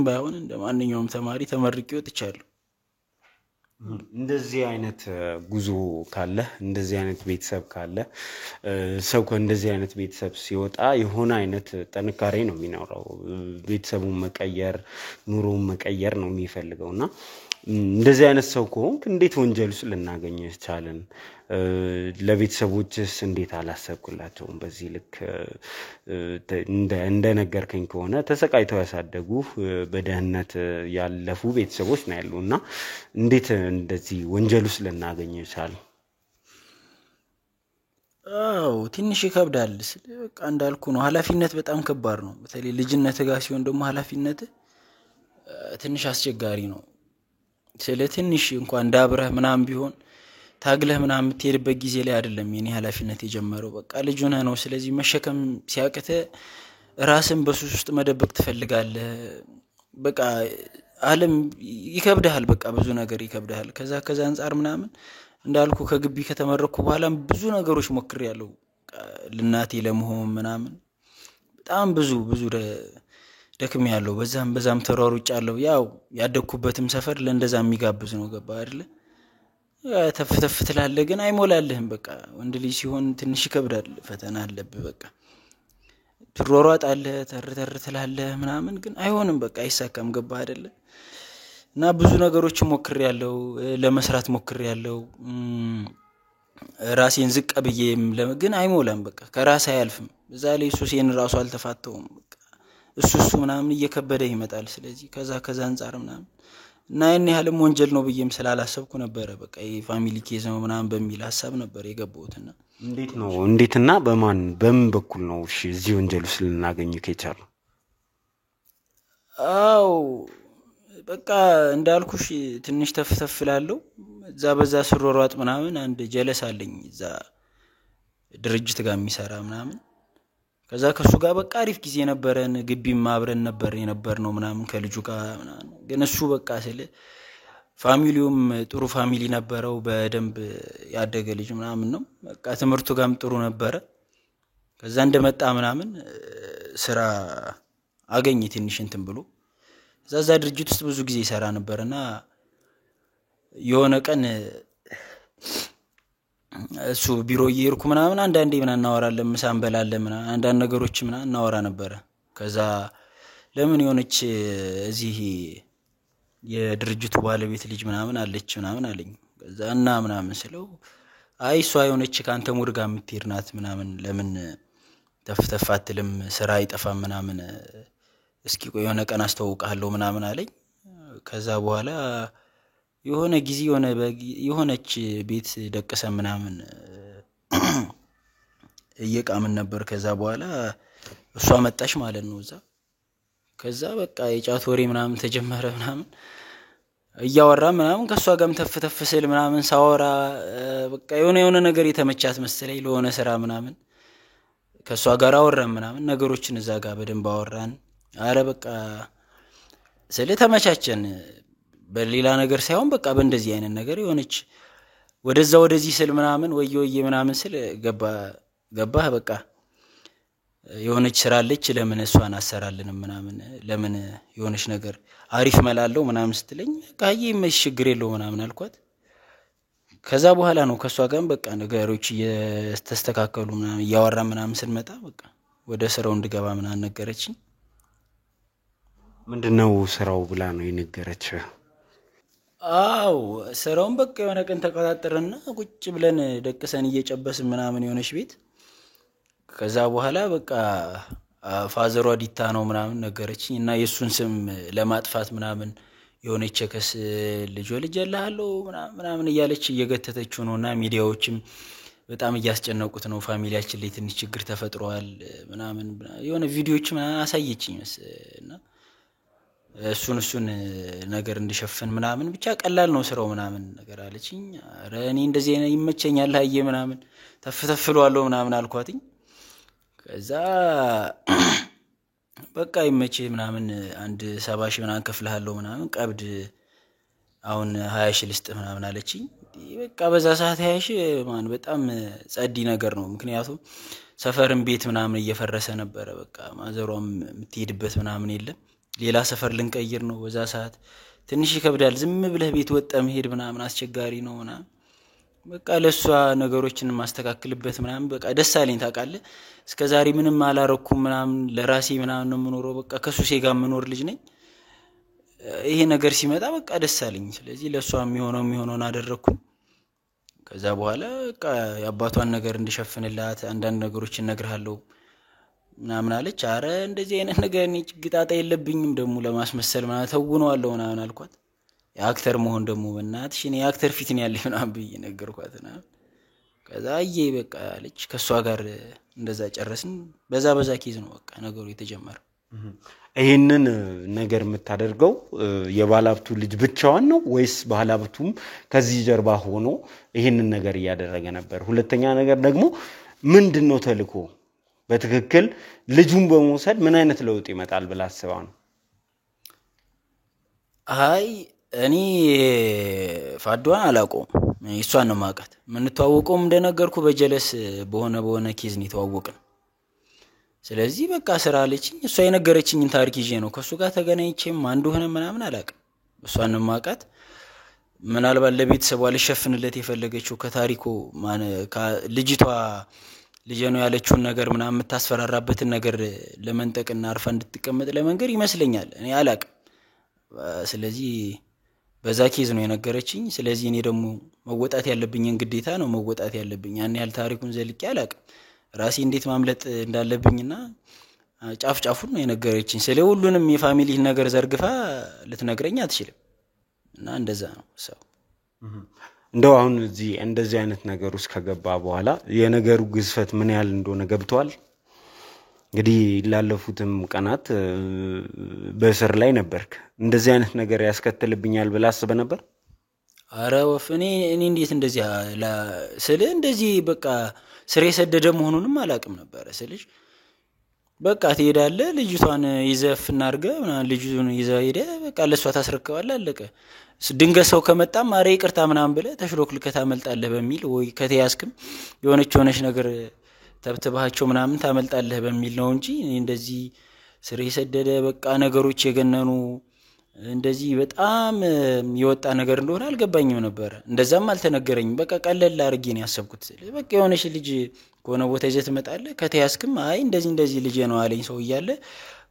ባይሆን እንደማንኛውም ተማሪ ተመርቄ ወጥቻለሁ እንደዚህ አይነት ጉዞ ካለ እንደዚህ አይነት ቤተሰብ ካለ ሰው ከእንደዚህ አይነት ቤተሰብ ሲወጣ የሆነ አይነት ጥንካሬ ነው የሚኖረው ቤተሰቡን መቀየር ኑሮውን መቀየር ነው የሚፈልገውና እንደዚህ አይነት ሰው ከሆንክ እንዴት ወንጀል ውስጥ ልናገኝህ ቻልን? ለቤተሰቦችስ እንዴት አላሰብኩላቸውም? በዚህ ልክ እንደነገርከኝ ከሆነ ተሰቃይተው ያሳደጉ በደህንነት ያለፉ ቤተሰቦች ነው ያሉና እንዴት እንደዚህ ወንጀል ውስጥ ልናገኝህ ቻልን? አዎ ትንሽ ይከብዳል። በቃ እንዳልኩ ነው ኃላፊነት በጣም ከባድ ነው። በተለይ ልጅነት ጋር ሲሆን ደግሞ ኃላፊነት ትንሽ አስቸጋሪ ነው። ስለ ትንሽ እንኳን ዳብረህ ምናምን ቢሆን ታግለህ ምናምን የምትሄድበት ጊዜ ላይ አይደለም የኔ ኃላፊነት የጀመረው። በቃ ልጅ ሆነህ ነው። ስለዚህ መሸከም ሲያቅትህ ራስን በሱስ ውስጥ መደበቅ ትፈልጋለህ። በቃ ዓለም ይከብዳል። በቃ ብዙ ነገር ይከብዳል። ከዛ አንፃር ምናምን እንዳልኩ ከግቢ ከተመረኩ በኋላ ብዙ ነገሮች ሞክሬያለሁ። ለናቴ ለመሆን ምናምን በጣም ብዙ ደክሜያለሁ። በዛም ተሯሩጫለሁ። ያው ያደኩበትም ሰፈር ለእንደዛ የሚጋብዝ ነው። ገባ አይደለ? ተፍተፍ ትላለህ ግን አይሞላልህም። በቃ ወንድ ልጅ ሲሆን ትንሽ ይከብዳል። ፈተና አለብህ። በቃ ትሯሯጣለህ፣ ተርተር ትላለህ ምናምን ግን አይሆንም። በቃ አይሳካም። ገባ አይደለ? እና ብዙ ነገሮችን ሞክሬያለሁ፣ ለመስራት ሞክሬያለሁ። ራሴን ዝቅ ብዬም ግን አይሞላም። በቃ ከራስ አያልፍም። እዛ ላይ ሱሴን ራሱ አልተፋተውም። በቃ እሱ ምናምን እየከበደ ይመጣል። ስለዚህ ከዛ አንፃር ምናምን እና ያን ያህልም ወንጀል ነው ብዬም ስላላሰብኩ ነበር። በቃ የፋሚሊ ኬዝ ነው ምናምን በሚል ሐሳብ ነበር የገባሁትና እንዴትና በምን በኩል ነው እሺ እዚህ ወንጀል ውስጥ ልናገኝ ከቻለው? አው በቃ እንዳልኩሽ ትንሽ ተፍተፍ ላለው በዛ ስሮሯጥ ምናምን አንድ ጀለስ አለኝ እዛ ድርጅት ጋር የሚሰራ ምናምን። ከዛ ከሱ ጋር በቃ አሪፍ ጊዜ ነበረን። ግቢም አብረን የነበርነው ምናምን ከልጁ ጋር ምናምን። ግን እሱ በቃ ፋሚሊውም ጥሩ ፋሚሊ ነበረው። በደንብ ያደገ ልጅ ምናምን ነው። በቃ ትምህርቱ ጋርም ጥሩ ነበረ። ከዛ እንደመጣ ምናምን ስራ አገኘ ትንሽ እንትን ብሎ እዛ ድርጅት ውስጥ ብዙ ጊዜ ይሰራ ነበርና የሆነ ቀን እሱ ቢሮ እየሄድኩ ምናምን አንዳንዴ ምናምን እናወራለን፣ ምሳ እንበላለን ምናምን አንዳንድ ነገሮች ምናምን እናወራ ነበር። ከዛ ለምን የሆነች እዚህ የድርጅቱ ባለቤት ልጅ ምናምን አለች ምናምን አለኝ። ከዛ እና ምናምን ስለው አይ እሷ የሆነች ካንተ ሙድ ጋር የምትሄድ ናት ምናምን ለምን ተፍተፍ አትልም ስራ አይጠፋም ምናምን እስኪ ቆይ የሆነ ቀን አስተዋውቃለሁ ምናምን አለኝ። ከዛ በኋላ የሆነ ጊዜ የሆነች ቤት ደቀሰ ምናምን እየቃምን ነበር። ከዛ በኋላ እሷ መጣች ማለት ነው እዛ። ከዛ በቃ የጫት ወሬ ምናምን ተጀመረ ምናምን እያወራ ምናምን ከሷ ጋርም ተፍተፍ ስል ምናምን ሳወራ በቃ የሆነ ነገር የተመቻት መሰለኝ ለሆነ ስራ ምናምን ከሷ ጋር አወራን ምናምን ነገሮችን እዛ ጋር በደንብ አወራን። አረ በቃ ስለተመቻቸን በሌላ ነገር ሳይሆን በቃ በእንደዚህ አይነት ነገር የሆነች ወደዚህ ስል ምናምን ወየ ምናምን ስል ገባህ በቃ የሆነች ስራ አለች ለምን እሷን አሰራልንም ምናምን ለምን የሆነች ነገር አሪፍ መላለው ምናምን ስትለኝ ጋዬ መሽግር የለው ምናምን አልኳት። ከዛ በኋላ ነው ከሷ ጋርም በቃ ነገሮች እየተስተካከሉ ምናምን ያወራ ምናምን ስንመጣ በቃ ወደ ስራው እንድገባ ምናምን ነገረችኝ። ምንድነው ስራው ብላ ነው የነገረች? አው ስራውን በቃ የሆነ ቀን ተቀጣጥረና ቁጭ ብለን ደቅሰን እየጨበስን ምናምን የሆነች ቤት። ከዛ በኋላ በቃ ፋዘሯ ዲታ ነው ምናምን ነገረችኝ እና የሱን ስም ለማጥፋት ምናምን የሆነች ከስ ልጅ ወልጀልሃለሁ ምናምን እያለች እየገተተችው ነውና ሚዲያዎችም በጣም እያስጨነቁት ነው። ፋሚሊያችን ላይ ትንሽ ችግር ተፈጥሯል ምናምን የሆነ ቪዲዮዎች ምናምን አሳየችኝ እና እሱን ነገር እንድሸፍን ምናምን ብቻ ቀላል ነው ስራው ምናምን ነገር አለችኝ። አረ እኔ እንደዚህ ይመቸኛል አየ ምናምን ተፍተፍሏለሁ ምናምን አልኳትኝ። ከዛ በቃ ይመቼ ምናምን አንድ 70 ሺህ ምናምን ከፍልሃለሁ ምናምን ቀብድ አሁን 20 ሺህ ልስጥ ምናምን አለችኝ። በቃ በዛ ሰዓት 20 ሺህ ማን በጣም ጸዲ ነገር ነው። ምክንያቱም ሰፈርም ቤት ምናምን እየፈረሰ ነበር። በቃ ማዘሯም የምትሄድበት ምናምን የለም። ሌላ ሰፈር ልንቀይር ነው። በዛ ሰዓት ትንሽ ይከብዳል። ዝም ብለህ ቤት ወጣ መሄድ ምናምን አስቸጋሪ ነው ምናምን በቃ ለሷ ነገሮችን ማስተካከልበት ምናምን በቃ ደስ አለኝ። ታውቃለህ እስከዛሬ ምንም አላረኩም ምናምን ለራሴ ምናምን ነው የምኖረው። በቃ ከሱሴ ጋር የምኖር ልጅ ነኝ። ይሄ ነገር ሲመጣ በቃ ደስ አለኝ። ስለዚህ ለሷ የሚሆነውን አደረኩኝ። ከዛ በኋላ በቃ የአባቷን ነገር እንድሸፍንላት አንዳንድ ነገሮችን እነግርሃለሁ ምናምን አለች። አረ እንደዚህ አይነት ነገር እኔ ግጣጣ የለብኝም ደግሞ ለማስመሰል ማለት ተውነዋለሁ ምናምን አልኳት። የአክተር መሆን ደግሞ በእናትሽ እኔ የአክተር ፊት ነው ያለኝ ምናምን ብዬ ነገርኳትና ከዛ በቃ አለች። ከሷ ጋር እንደዛ ጨረስን። በዛ ኬዝ ነው በቃ ነገሩ የተጀመረው። ይሄንን ነገር የምታደርገው የባለሀብቱ ልጅ ብቻዋን ነው ወይስ ባለሀብቱም ከዚህ ጀርባ ሆኖ ይሄንን ነገር እያደረገ ነበር? ሁለተኛ ነገር ደግሞ ምንድነው ተልኮ በትክክል ልጁን በመውሰድ ምን አይነት ለውጥ ይመጣል ብላ አስባ ነው? አይ እኔ ፋዷን አላውቀውም፣ እሷን ነው ማውቃት። ምን ተዋወቀው እንደነገርኩ በጀለስ በሆነ ኬዝ ነው ተዋወቅን። ስለዚህ በቃ ስራ አለችኝ። እሷ የነገረችኝን ታሪክ ይዤ ነው ከሱ ጋር ተገናኝቼም አንዱ ሆነ ምናምን አላውቅም። እሷን ነው ማውቃት። ምናልባት ለቤተሰቧ ልሸፍንለት የፈለገችው ከታሪኮ ልጅቷ ልጅ ነው ያለችውን ነገር ምናምን የምታስፈራራበትን ነገር ለመንጠቅና አርፋ እንድትቀመጥ ለመንገር ይመስለኛል። እኔ አላውቅም። ስለዚህ በዛ ኬዝ ነው የነገረችኝ። ስለዚህ እኔ ደግሞ መወጣት ያለብኝን ግዴታ ነው መወጣት ያለብኝ። ያን ያህል ታሪኩን ዘልቄ አላውቅም። ራሴ እንዴት ማምለጥ እንዳለብኝና ጫፍጫፉን ነው የነገረችኝ። ስለ ሁሉንም የፋሚሊ ነገር ዘርግፋ ልትነግረኝ አትችልም። እና እንደዛ ነው ሰው እንደው አሁን እንደዚህ አይነት ነገር ውስጥ ከገባ በኋላ የነገሩ ግዝፈት ምን ያህል እንደሆነ ገብቷል? እንግዲህ ላለፉትም ቀናት በእስር ላይ ነበርክ። እንደዚህ አይነት ነገር ያስከትልብኛል ብላ አስበህ ነበር? አረ ወፍ እኔ እንዴት እንደዚህ እንደዚህ በቃ ስር የሰደደ መሆኑንም አላውቅም ነበር። ስለዚህ በቃ ትሄዳለህ ልጅቷን ይዘፍና አድርገህ ምናምን ልጅቱን ይዘህ ሄደህ በቃ ለሷ ታስረክባለህ፣ አለቀ። ድንገት ሰው ከመጣም አረ ይቅርታ ምናምን ብለህ ተሽሎክልከህ ታመልጣለህ በሚል ወይ ከተያዝክም የሆነች ነገር ተብትባቸው ምናምን ታመልጣለህ በሚል ነው እንጂ እንደዚህ ስር የሰደደ በቃ ነገሮች የገነኑ እንደዚህ በጣም የወጣ ነገር እንደሆነ አልገባኝም ነበር። እንደዛም አልተነገረኝም። በቃ ቀለል አድርጌ ነው ያሰብኩት። በቃ የሆነች ልጅ ከሆነ ቦታ ይዘህ ትመጣለህ፣ ከተያዝክም አይ እንደዚህ ልጅ ነው አለኝ ሰው እያለ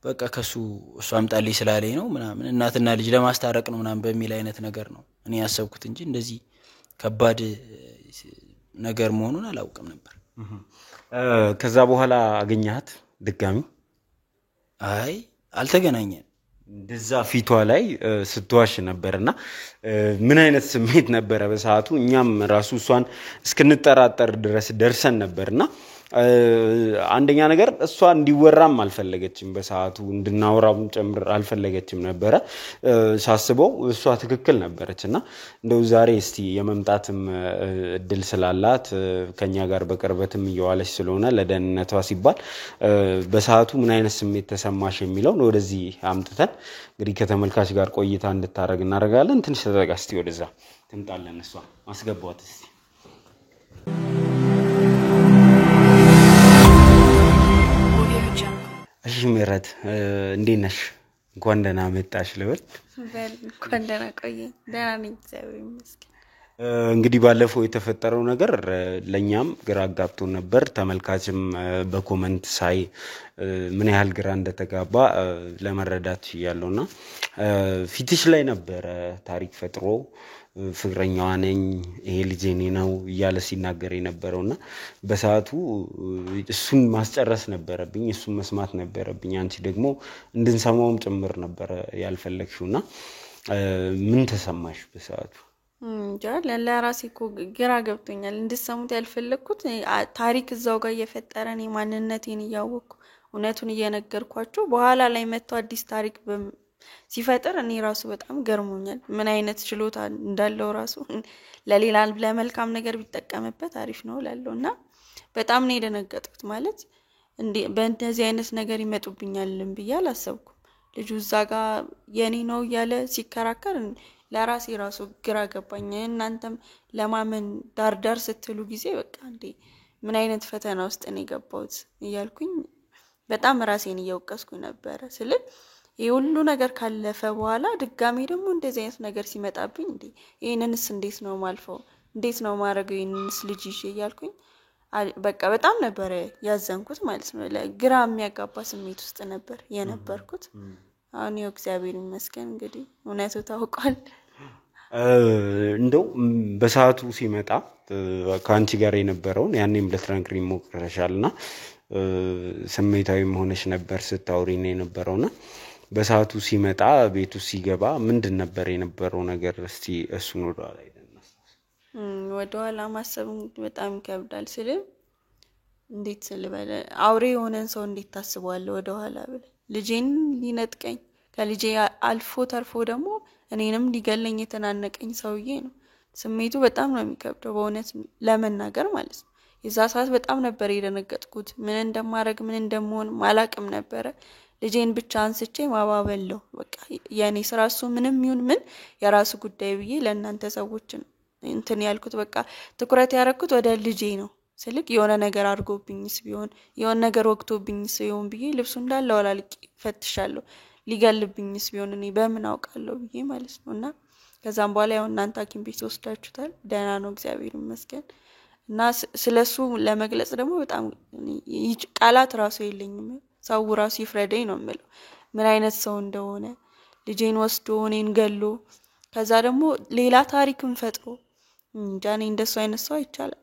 በቃ ከሱ እሱ አምጣልኝ ስላለኝ ነው ምናምን እናትና ልጅ ለማስታረቅ ነው ምናምን በሚል አይነት ነገር ነው እኔ ያሰብኩት እንጂ እንደዚህ ከባድ ነገር መሆኑን አላውቅም ነበር። ከዛ በኋላ አገኘሃት ድጋሚ? አይ አልተገናኘን። እንደዛ ፊቷ ላይ ስትዋሽ ነበርና ምን አይነት ስሜት ነበረ በሰዓቱ? እኛም ራሱ እሷን እስክንጠራጠር ድረስ ደርሰን ነበርና አንደኛ ነገር እሷ እንዲወራም አልፈለገችም፣ በሰዓቱ እንድናወራም ጨምር አልፈለገችም ነበር። ሳስበው እሷ ትክክል ነበረችና እንደው ዛሬ እስቲ የመምጣትም እድል ስላላት ከኛ ጋር በቅርበትም እየዋለች ስለሆነ ለደህንነቷ ሲባል በሰዓቱ ምን አይነት ስሜት ተሰማሽ የሚለው ወደዚህ አምጥተን እንግዲህ ከተመልካች ጋር ቆይታ እንድታረግ እናደርጋለን። ትንሽ ተጠጋ እስቲ ወደዛ ትምጣለን። እሷ አስገባዋት እስቲ። እሺ ምህረት እንዴት ነሽ? እንኳን ደህና መጣሽ ልበል? እንኳን ደህና ቆየኝ። ደህና ነኝ እግዚአብሔር ይመስገን። እንግዲህ ባለፈው የተፈጠረው ነገር ለኛም ግራ አጋብቶን ነበር። ተመልካችም በኮሜንት ሳይ ምን ያህል ግራ እንደተጋባ ለመረዳት ያለውና ፊትሽ ላይ ነበር ታሪክ ፈጥሮ ፍቅረኛዋ ነኝ ይሄ ልጅ እኔ ነው እያለ ሲናገር የነበረውና በሰዓቱ እሱን ማስጨረስ ነበረብኝ፣ እሱን መስማት ነበረብኝ። አንቺ ደግሞ እንድንሰማውም ጭምር ነበር ያልፈለግሽውና ምን ተሰማሽ በሰዓቱ? ለራሴ እኮ ግራ ገብቶኛል። እንድሰሙት ያልፈለግኩት ታሪክ እዛው ጋር እየፈጠረ እኔ ማንነቴን እያወቅኩ እውነቱን እየነገርኳቸው በኋላ ላይ መጥቶ አዲስ ታሪክ ሲፈጥር እኔ ራሱ በጣም ገርሞኛል። ምን አይነት ችሎታ እንዳለው ራሱ ለሌላ ለመልካም ነገር ቢጠቀምበት አሪፍ ነው ላለውና በጣም ነው የደነገጥኩት። ማለት በእንደዚህ አይነት ነገር ይመጡብኛልም ብዬ አላሰብኩም። ልጁ እዛ ጋር የኔ ነው እያለ ሲከራከር ለራሴ ራሱ ግራ ገባኝ። እናንተም ለማመን ዳርዳር ስትሉ ጊዜ በቃ እንዴ ምን አይነት ፈተና ውስጥ ነው የገባሁት እያልኩኝ በጣም ራሴን እየወቀስኩ ነበር። ይሄ ሁሉ ነገር ካለፈ በኋላ ድጋሜ ደግሞ እንደዚህ አይነት ነገር ሲመጣብኝ እንዴ ይሄንንስ እንዴት ነው ማልፈው? እንዴት ነው ማረገው? ይሄንንስ ልጅ ይዤ እያልኩኝ በቃ በጣም ነበር ያዘንኩት ማለት ነው። ግራ የሚያጋባ ስሜት ውስጥ ነበር የነበርኩት አሁን ያው እግዚአብሔር ይመስገን እንግዲህ እውነቱ ታውቋል። እንደው በሰዓቱ ሲመጣ ከአንቺ ጋር የነበረውን ያኔም ልትነግሪኝ ሞክረሻልና ስሜታዊም ሆነሽ ነበር ስታወሪኝ የነበረውና በሰዓቱ ሲመጣ ቤቱ ሲገባ ምንድን ነበር የነበረው ነገር? እስቲ እሱን ወደኋላ ወደኋላ ማሰብ በጣም ይከብዳል። እንዴት ልበል አውሬ የሆነን ሰው እንዴት ታስበዋለህ ወደኋላ ብለ ልጄን ሊነጥቀኝ ከልጄ አልፎ ተርፎ ደግሞ እኔንም ሊገለኝ የተናነቀኝ ሰውዬ ነው። ስሜቱ በጣም ነው የሚከብደው በእውነት ለመናገር ማለት ነው። የዛ ሰዓት በጣም ነበር የደነገጥኩት። ምን እንደማረግ ምን እንደምሆን ማላቅም ነበር። ልጄን ብቻ አንስቼ ማባበለው በቃ የኔ ስራ እሱ ምንም ይሁን ምን የራሱ ጉዳይ ብዬ ለእናንተ ሰዎችን እንትን ያልኩት በቃ ትኩረት ያረኩት ወደ ልጄ ነው። ስልክ የሆነ ነገር አድርጎብኝስ ቢሆን የሆነ ነገር ወቅቶብኝስ ቢሆን ብዬ ልብሱ እንዳለ ወላልቂ ፈትሻለሁ። ሊገልብኝስ ቢሆን እኔ በምን አውቃለሁ ብዬ ማለት ነውና ከዛም በኋላ ያው እናንተ ሐኪም ቤት ወስዳችሁታል። ደህና ነው እግዚአብሔር ይመስገን። እና ስለሱ ለመግለጽ ደግሞ በጣም ቃላት ራሱ የለኝም። ሰው ራሱ ይፍረደኝ ነው የምለው ምን አይነት ሰው እንደሆነ። ልጄን ወስዶ እኔን ገሎ ከዛ ደግሞ ሌላ ታሪክን ፈጥሮ እንጃ እኔ እንደሱ አይነት ሰው አይቻልም።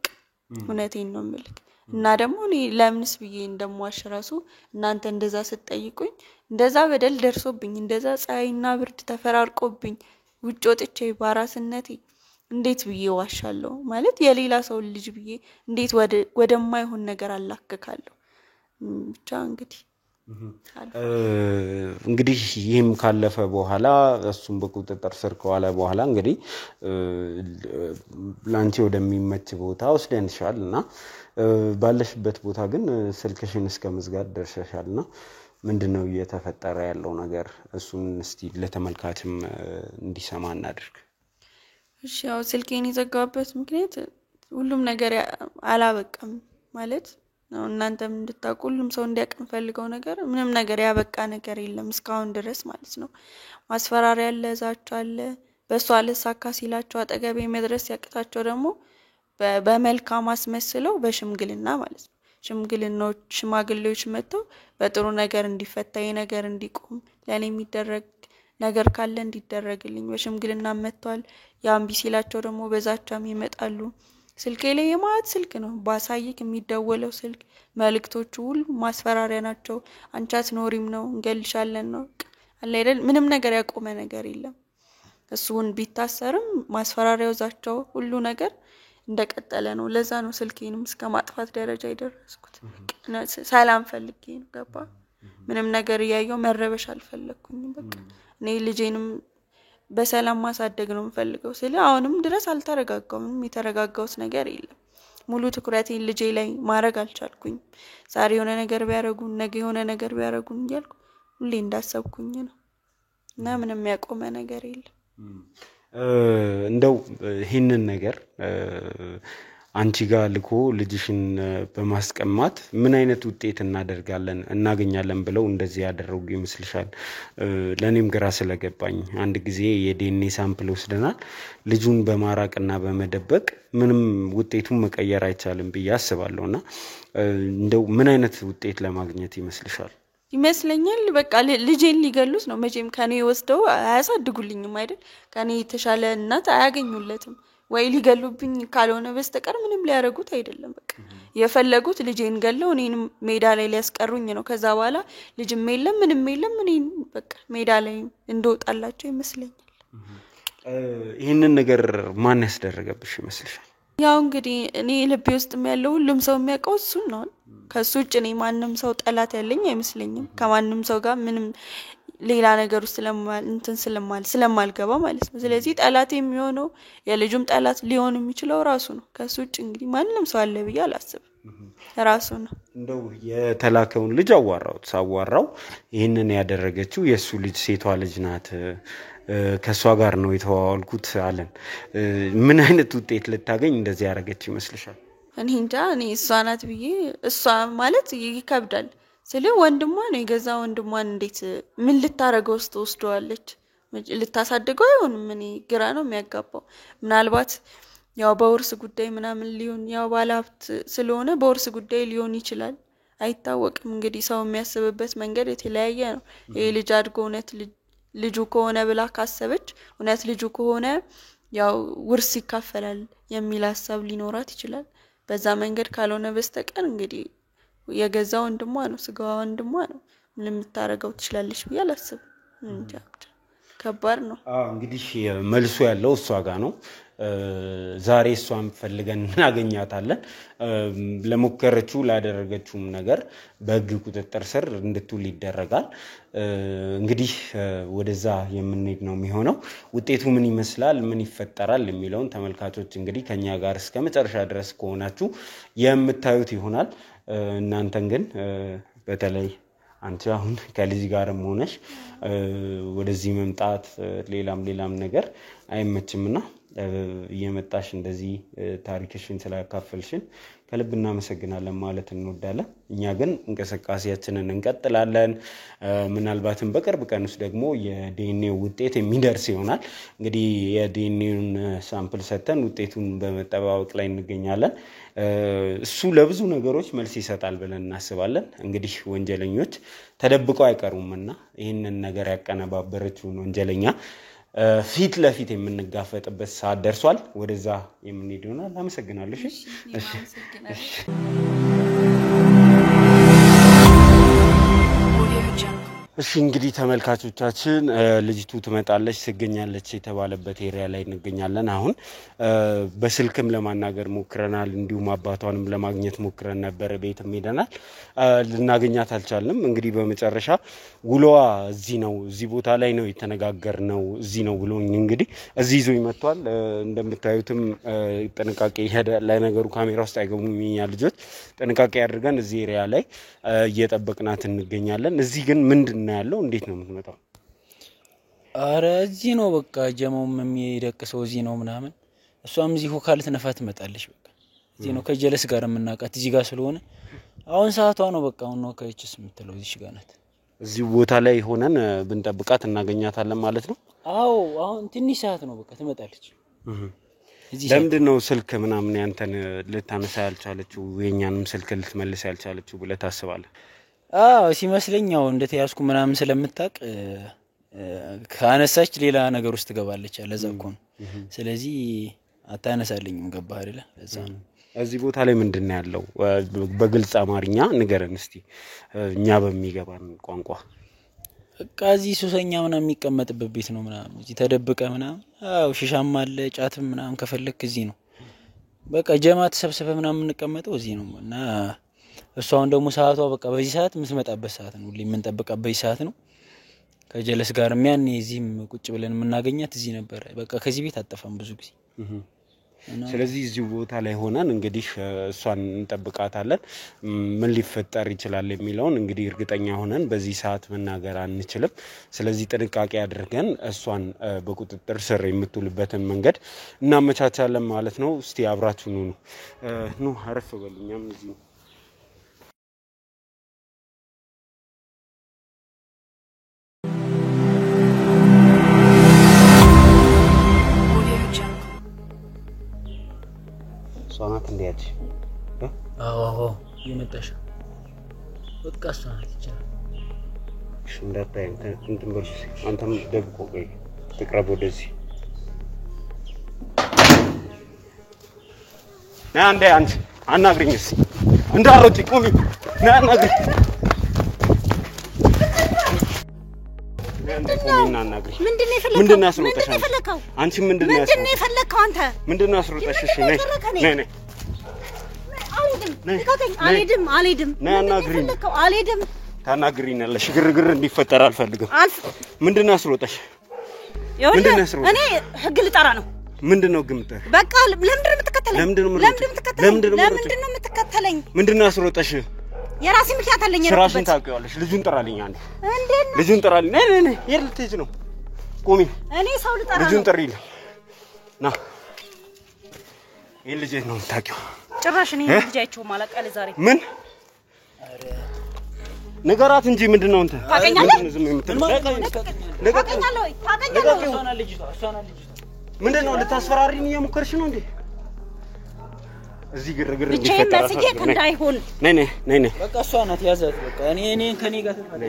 እውነቴን ነው የምልክ። እና ደግሞ እኔ ለምንስ ብዬ እንደምዋሽ ራሱ እናንተ እንደዛ ስትጠይቁኝ እንደዛ በደል ደርሶብኝ እንደዛ ፀሐይና ብርድ ተፈራርቆብኝ ውጭ ወጥቼ ባራስነቴ እንዴት ብዬ ዋሻለሁ? ማለት የሌላ ሰው ልጅ ብዬ እንዴት ወደማይሆን ነገር አላከካለሁ? ብቻ እንግዲህ ይህም ካለፈ በኋላ እሱም በቁጥጥር ስር ከዋለ በኋላ እንግዲህ ላንቺ ወደሚመች ቦታ ወስደንሻልና ባለሽበት ቦታ ግን ስልክሽን እስከ መዝጋት ደርሰሻልና ምንድነው እየተፈጠረ ያለው ነገር? እሱን እስቲ ለተመልካችም እንዲሰማ እናድርግ። እሺ ያው ስልኬን የዘጋሁበት ምክንያት ሁሉም ነገር አላበቃም ማለት ነው። እናንተም እንድታውቁ ሁሉም ሰው እንዲያውቅ ፈልገው ነገር ምንም ነገር ያበቃ ነገር የለም እስካሁን ድረስ ማለት ነው። ማስፈራሪያ አለ፣ ዛቻ አለ። በሷ አለሳካ ሲላቸው አጠገቤ መድረስ ያቅታቸው ደግሞ በመልካም አስመስለው በሽምግልና ማለት ነው። ሽማግሌዎች መጥተው በጥሩ ነገር እንዲፈታ ነገር እንዲቆም ለኔ የሚደረግ ነገር ካለ እንዲደረግልኝ በሽምግልና መጥቷል። ያምቢ ሲላቸው ደግሞ በዛቻም ይመጣሉ። ስልኬ ላይ የማት ስልክ ነው ባሳይክ የሚደወለው ስልክ መልእክቶቹ ሁሉ ማስፈራሪያ ናቸው። አንቺ አትኖሪም ነው እንገልሻለን ነው አለ አይደል? ምንም ነገር ያቆመ ነገር የለም። እሱን ቢታሰርም ማስፈራሪያው ዛቻው ሁሉ ነገር እንደቀጠለ ነው። ለዛ ነው ስልኬንም እስከ ማጥፋት ደረጃ የደረስኩት። ሰላም ፈልጌ ነው ገባ። ምንም ነገር ያየው መረበሽ አልፈለኩኝም። በቃ እኔ ልጄንም በሰላም ማሳደግ ነው የምፈልገው። አሁንም ድረስ አልተረጋጋውም። የተረጋጋውት ነገር የለም። ሙሉ ትኩረቴን ልጄ ላይ ማድረግ አልቻልኩኝ። ዛሬ የሆነ ነገር ቢያረጉን ነገ የሆነ ነገር ቢያረጉን እያልኩ ሁሌ እንዳሰብኩኝ ነው እና ምንም ያቆመ ነገር የለም። እንደው ይህንን ነገር አንቺ ጋር ልኮ ልጅሽን በማስቀማት ምን አይነት ውጤት እናገኛለን ብለው እንደዚህ ያደረጉ ይመስልሻል? ለኔም ግራ ስለገባኝ አንድ ጊዜ የዲኤንኤ ሳምፕል ወስደናል። ልጁን በማራቅና በመደበቅ ምንም ውጤቱን መቀየር አይቻልም ብዬ አስባለሁና እንደው ምን አይነት ውጤት ለማግኘት ይመስልሻል? ይመስለኛል በቃ ልጄን ሊገሉት ነው። መቼም ከኔ ወስደው አያሳድጉልኝም አይደል? ከኔ የተሻለ እናት አያገኙለትም። ወይ ሊገሉብኝ ካልሆነ በስተቀር ምንም ሊያረጉት አይደለም። በቃ የፈለጉት ልጄን ገለው እኔንም ሜዳ ላይ ሊያስቀሩኝ ነው። ከዛ በኋላ ልጅም የለም ምንም የለም እኔን በቃ ሜዳ ላይ እንደወጣላቸው ይመስለኛል። ይሄንን ነገር ማን ያስደረገብሽ ይመስልሻል? ያው እንግዲህ እኔ ልቤ ውስጥ ያለው ሁሉም ሰው የሚያውቀው እሱን ነው። ከሱ ውጭ እኔ ማንንም ሰው ጠላት ያለኝ አይመስለኝም። ከማንንም ሰው ጋር ምንም ሌላ ነገር ውስጥ ስለማልገባ ማለት ነው። ስለዚህ ጠላት የሚሆነው የልጁም ጠላት ሊሆን የሚችለው ራሱ ነው። ከሱ ውጭ እንግዲህ ማንንም ሰው አለ ብዬ አላስብም። ራሱ ነው። እንደው የተላከውን ልጅ ሳዋራው ይሄንን ያደረገችው የሱ ልጅ ሴቷ ልጅ ናት። ከሷ ጋር ነው የተዋዋልኩት አለን። ምን አይነት ውጤት ልታገኝ እንደዚህ ያደረገች ይመስልሻል? እኔ እንጃ። እኔ እሷ ናት ብዬ እሷ ማለት ይከብዳል። ወንድሟ ነው የገዛ ወንድሟን እንዴት ምን ልታረገው ወስደዋለች? ልታሳድገው አይሆንም። እኔ ግራ ነው የሚያጋባው። ምናልባት ያው በውርስ ጉዳይ ምናምን ሊሆን ያው ባለሀብት ስለሆነ በውርስ ጉዳይ ሊሆን ይችላል። አይታወቅም እንግዲህ ሰው የሚያስብበት መንገድ የተለያየ ነው ይሄ ልጅ አድጎ እውነት ልጁ ከሆነ ብላ ካሰበች እውነት ልጁ ከሆነ ያው ውርስ ይካፈላል የሚል ሐሳብ ሊኖራት ይችላል በዛ መንገድ ካልሆነ በስተቀር እንግዲህ የገዛ ወንድሟ ነው ስጋዋ ወንድሟ ነው ምንም ልታረጋው ትችላለች ብዬ አላስብም እንጃ ከባድ ነው እንግዲህ መልሱ ያለው እሷ ጋር ነው ዛሬ እሷን ፈልገን እናገኛታለን ለሞከረችው ላደረገችው ነገር በህግ ቁጥጥር ስር እንድትውል ይደረጋል እንግዲህ ወደዛ የምንሄድ ነው የሚሆነው ውጤቱ ምን ይመስላል ምን ይፈጠራል የሚለውን ተመልካቾች እንግዲህ ከኛ ጋር እስከ መጨረሻ ድረስ ከሆናችሁ የምታዩት ይሆናል እናንተን ግን በተለይ አንቺ አሁን ከልጅ ጋርም ሆነሽ ወደዚህ መምጣት ሌላም ነገር አይመችምና እየመጣሽ እንደዚህ ታሪክሽን ስላካፈልሽን ከልብ እናመሰግናለን ማለት እንወዳለን እኛ ግን እንቅስቃሴያችንን እንቀጥላለን ምናልባትም በቅርብ ቀን ውስጥ ደግሞ የዲኤንኤ ውጤት የሚደርስ ይሆናል እንግዲህ የዲኤንኤውን ሳምፕል ሰተን ውጤቱን በመጠባበቅ ላይ እንገኛለን እሱ ለብዙ ነገሮች መልስ ይሰጣል ብለን እናስባለን እንግዲህ ወንጀለኞች ተደብቀው አይቀሩምና ይሄንን ነገር ያቀነባበረችው ወንጀለኛ ፊት ለፊት የምንጋፈጥበት ሰዓት ደርሷል ወደዛ የምንሄድ ይሆናል አመሰግናለሁ እሺ እሺ እንግዲህ ተመልካቾቻችን ልጅቱ ትመጣለች ትገኛለች የተባለበት ኤሪያ ላይ እንገኛለን አሁን በስልክም ለማናገር ሞክረናል እንዲሁም አባቷንም ለማግኘት ሞክረን ነበር ቤትም ሄደናል ልናገኛት አልቻልንም እንግዲህ በመጨረሻ ውሎዋ እዚህ ቦታ ላይ ነው የተነጋገርነው እዚህ ነው ብሎኝ እንግዲህ እዚህ ይዞ ይመጣል እንደምታዩትም ጥንቃቄ ለነገሩ ካሜራ ውስጥ አይገቡም የኛ ልጆች ጥንቃቄ አድርገን እዚህ ኤሪያ ላይ እየጠበቅናት እንገኛለን እዚህ ግን ምንድነው ያለው እንዴት ነው የምትመጣው አረ እዚህ ነው በቃ ጀማውም የሚደቅሰው እዚህ ነው ምናምን እሷም እዚህ ሆካል ትነፋት መጣለች በቃ እዚህ ነው ከጀለስ ጋር የምናቃት እዚህ ጋር ስለሆነ አሁን ሰዓቷ ነው በቃ አሁን ነው ከእችስ የምትለው እዚህ ጋር ናት እዚህ ቦታ ላይ ሆነን ብንጠብቃት እናገኛታለን ማለት ነው አዎ አሁን ትንሽ ሰዓት ነው በቃ ትመጣለች ለምንድን ነው ስልክ ምናምን ያንተን ልታነሳ ያልቻለችው የኛንም ስልክ ልትመልስ ያልቻለችው ብለህ ታስባለህ ሲመስለኛው እንደተያዝኩ ምናምን ስለምታቅ ካነሳች ሌላ ነገር ውስጥ ትገባለች ለዛኮ ነው ስለዚህ አታነሳልኝም ገባህ አይደለ ለዛ ነው እዚህ ቦታ ላይ ምንድነው ያለው በግልጽ አማርኛ ንገረን እስቲ እኛ በሚገባን ቋንቋ ቃዚ ሱሰኛ ምናምን የሚቀመጥበት ቤት ነው ምናምን እዚህ ተደብቀ ምናምን ሽሻም አለ ጫትም ምናምን ከፈለክ እዚህ ነው በቃ ጀማት ተሰብስበ ምናምን እንቀመጠው እዚህ ነው እና እሷን ደግሞ ሰዓቷ በቃ በዚህ ሰዓት የምትመጣበት ሰዓት ነው ሁሌ የምንጠብቀበት ሰዓት ነው ከጀለስ ጋር ያን እዚህም ቁጭ ብለን የምናገኛት እዚህ ነበር በቃ ከዚህ ቤት አጠፋም ብዙ ጊዜ ስለዚህ እዚህ ቦታ ላይ ሆነን እንግዲህ እሷን እንጠብቃታለን ምን ሊፈጠር ይችላል የሚለውን እንግዲህ እርግጠኛ ሆነን በዚህ ሰዓት መናገር አንችልም ስለዚህ ጥንቃቄ አድርገን እሷን በቁጥጥር ስር የምትውልበትን መንገድ እናመቻቻለን ማለት ነው እስቲ አብራችሁ ኑ አረፍ በሉኛም እዚህ ሷናት እንዴት አዎ ይመጣሽ በቃ ሷናት ይችላል ሽንዳታይ እንትን በርሽ አንተም ደብቆ ቆይ ተቀራብ ወደዚህ አንዴ አንቺ አናግሪኝስ እንዳሮጪ ቆሚ ናናግሪ ምንድነው ያስሮጠሻው አንቺ ምንድነው የፈለከው አንተ ምንድነው ያስሮጠሽ እሺ ነይ አልሄድም አልሄድም ታናግሪኛለሽ ግርግር እንዲፈጠር አልፈልግም ምንድነው ያስሮጠሽ እኔ ህግ ልጠራ ነው ምንድነው ግምተህ በቃ ለምንድነው የምትከተለኝ ምንድነው ያስሮጠሽ የራሴ ምክንያት አለኝ ስራሽን ታውቂዋለሽ ልጁን ጥራልኝ አንዴ ልጁን ጥራልኝ ነይ ይሄ ልትሄጂ ነው ቆሚ እኔ ሰው ልጠራ ልጁን ጥሪልኝ ና ይሄ ልጅ ነው ታውቂው ጭራሽ እኔ ልጃቸው ማለቀለ ዛሬ ምን ነገራት እንጂ ምንድነው እንተ ታቀኛለህ ዝም የምትለው ታቀኛለህ ወይ ምንድነው ልታስፈራሪኝ እየሞከርሽ ነው እንዴ እዚህ ግርግር ብቻዬን መስዬ እንዳይሆን ነይ ነይ ነይ በቃ እሷ ናት ያዛት በቃ እኔ ከኔ ጋር ተጣላ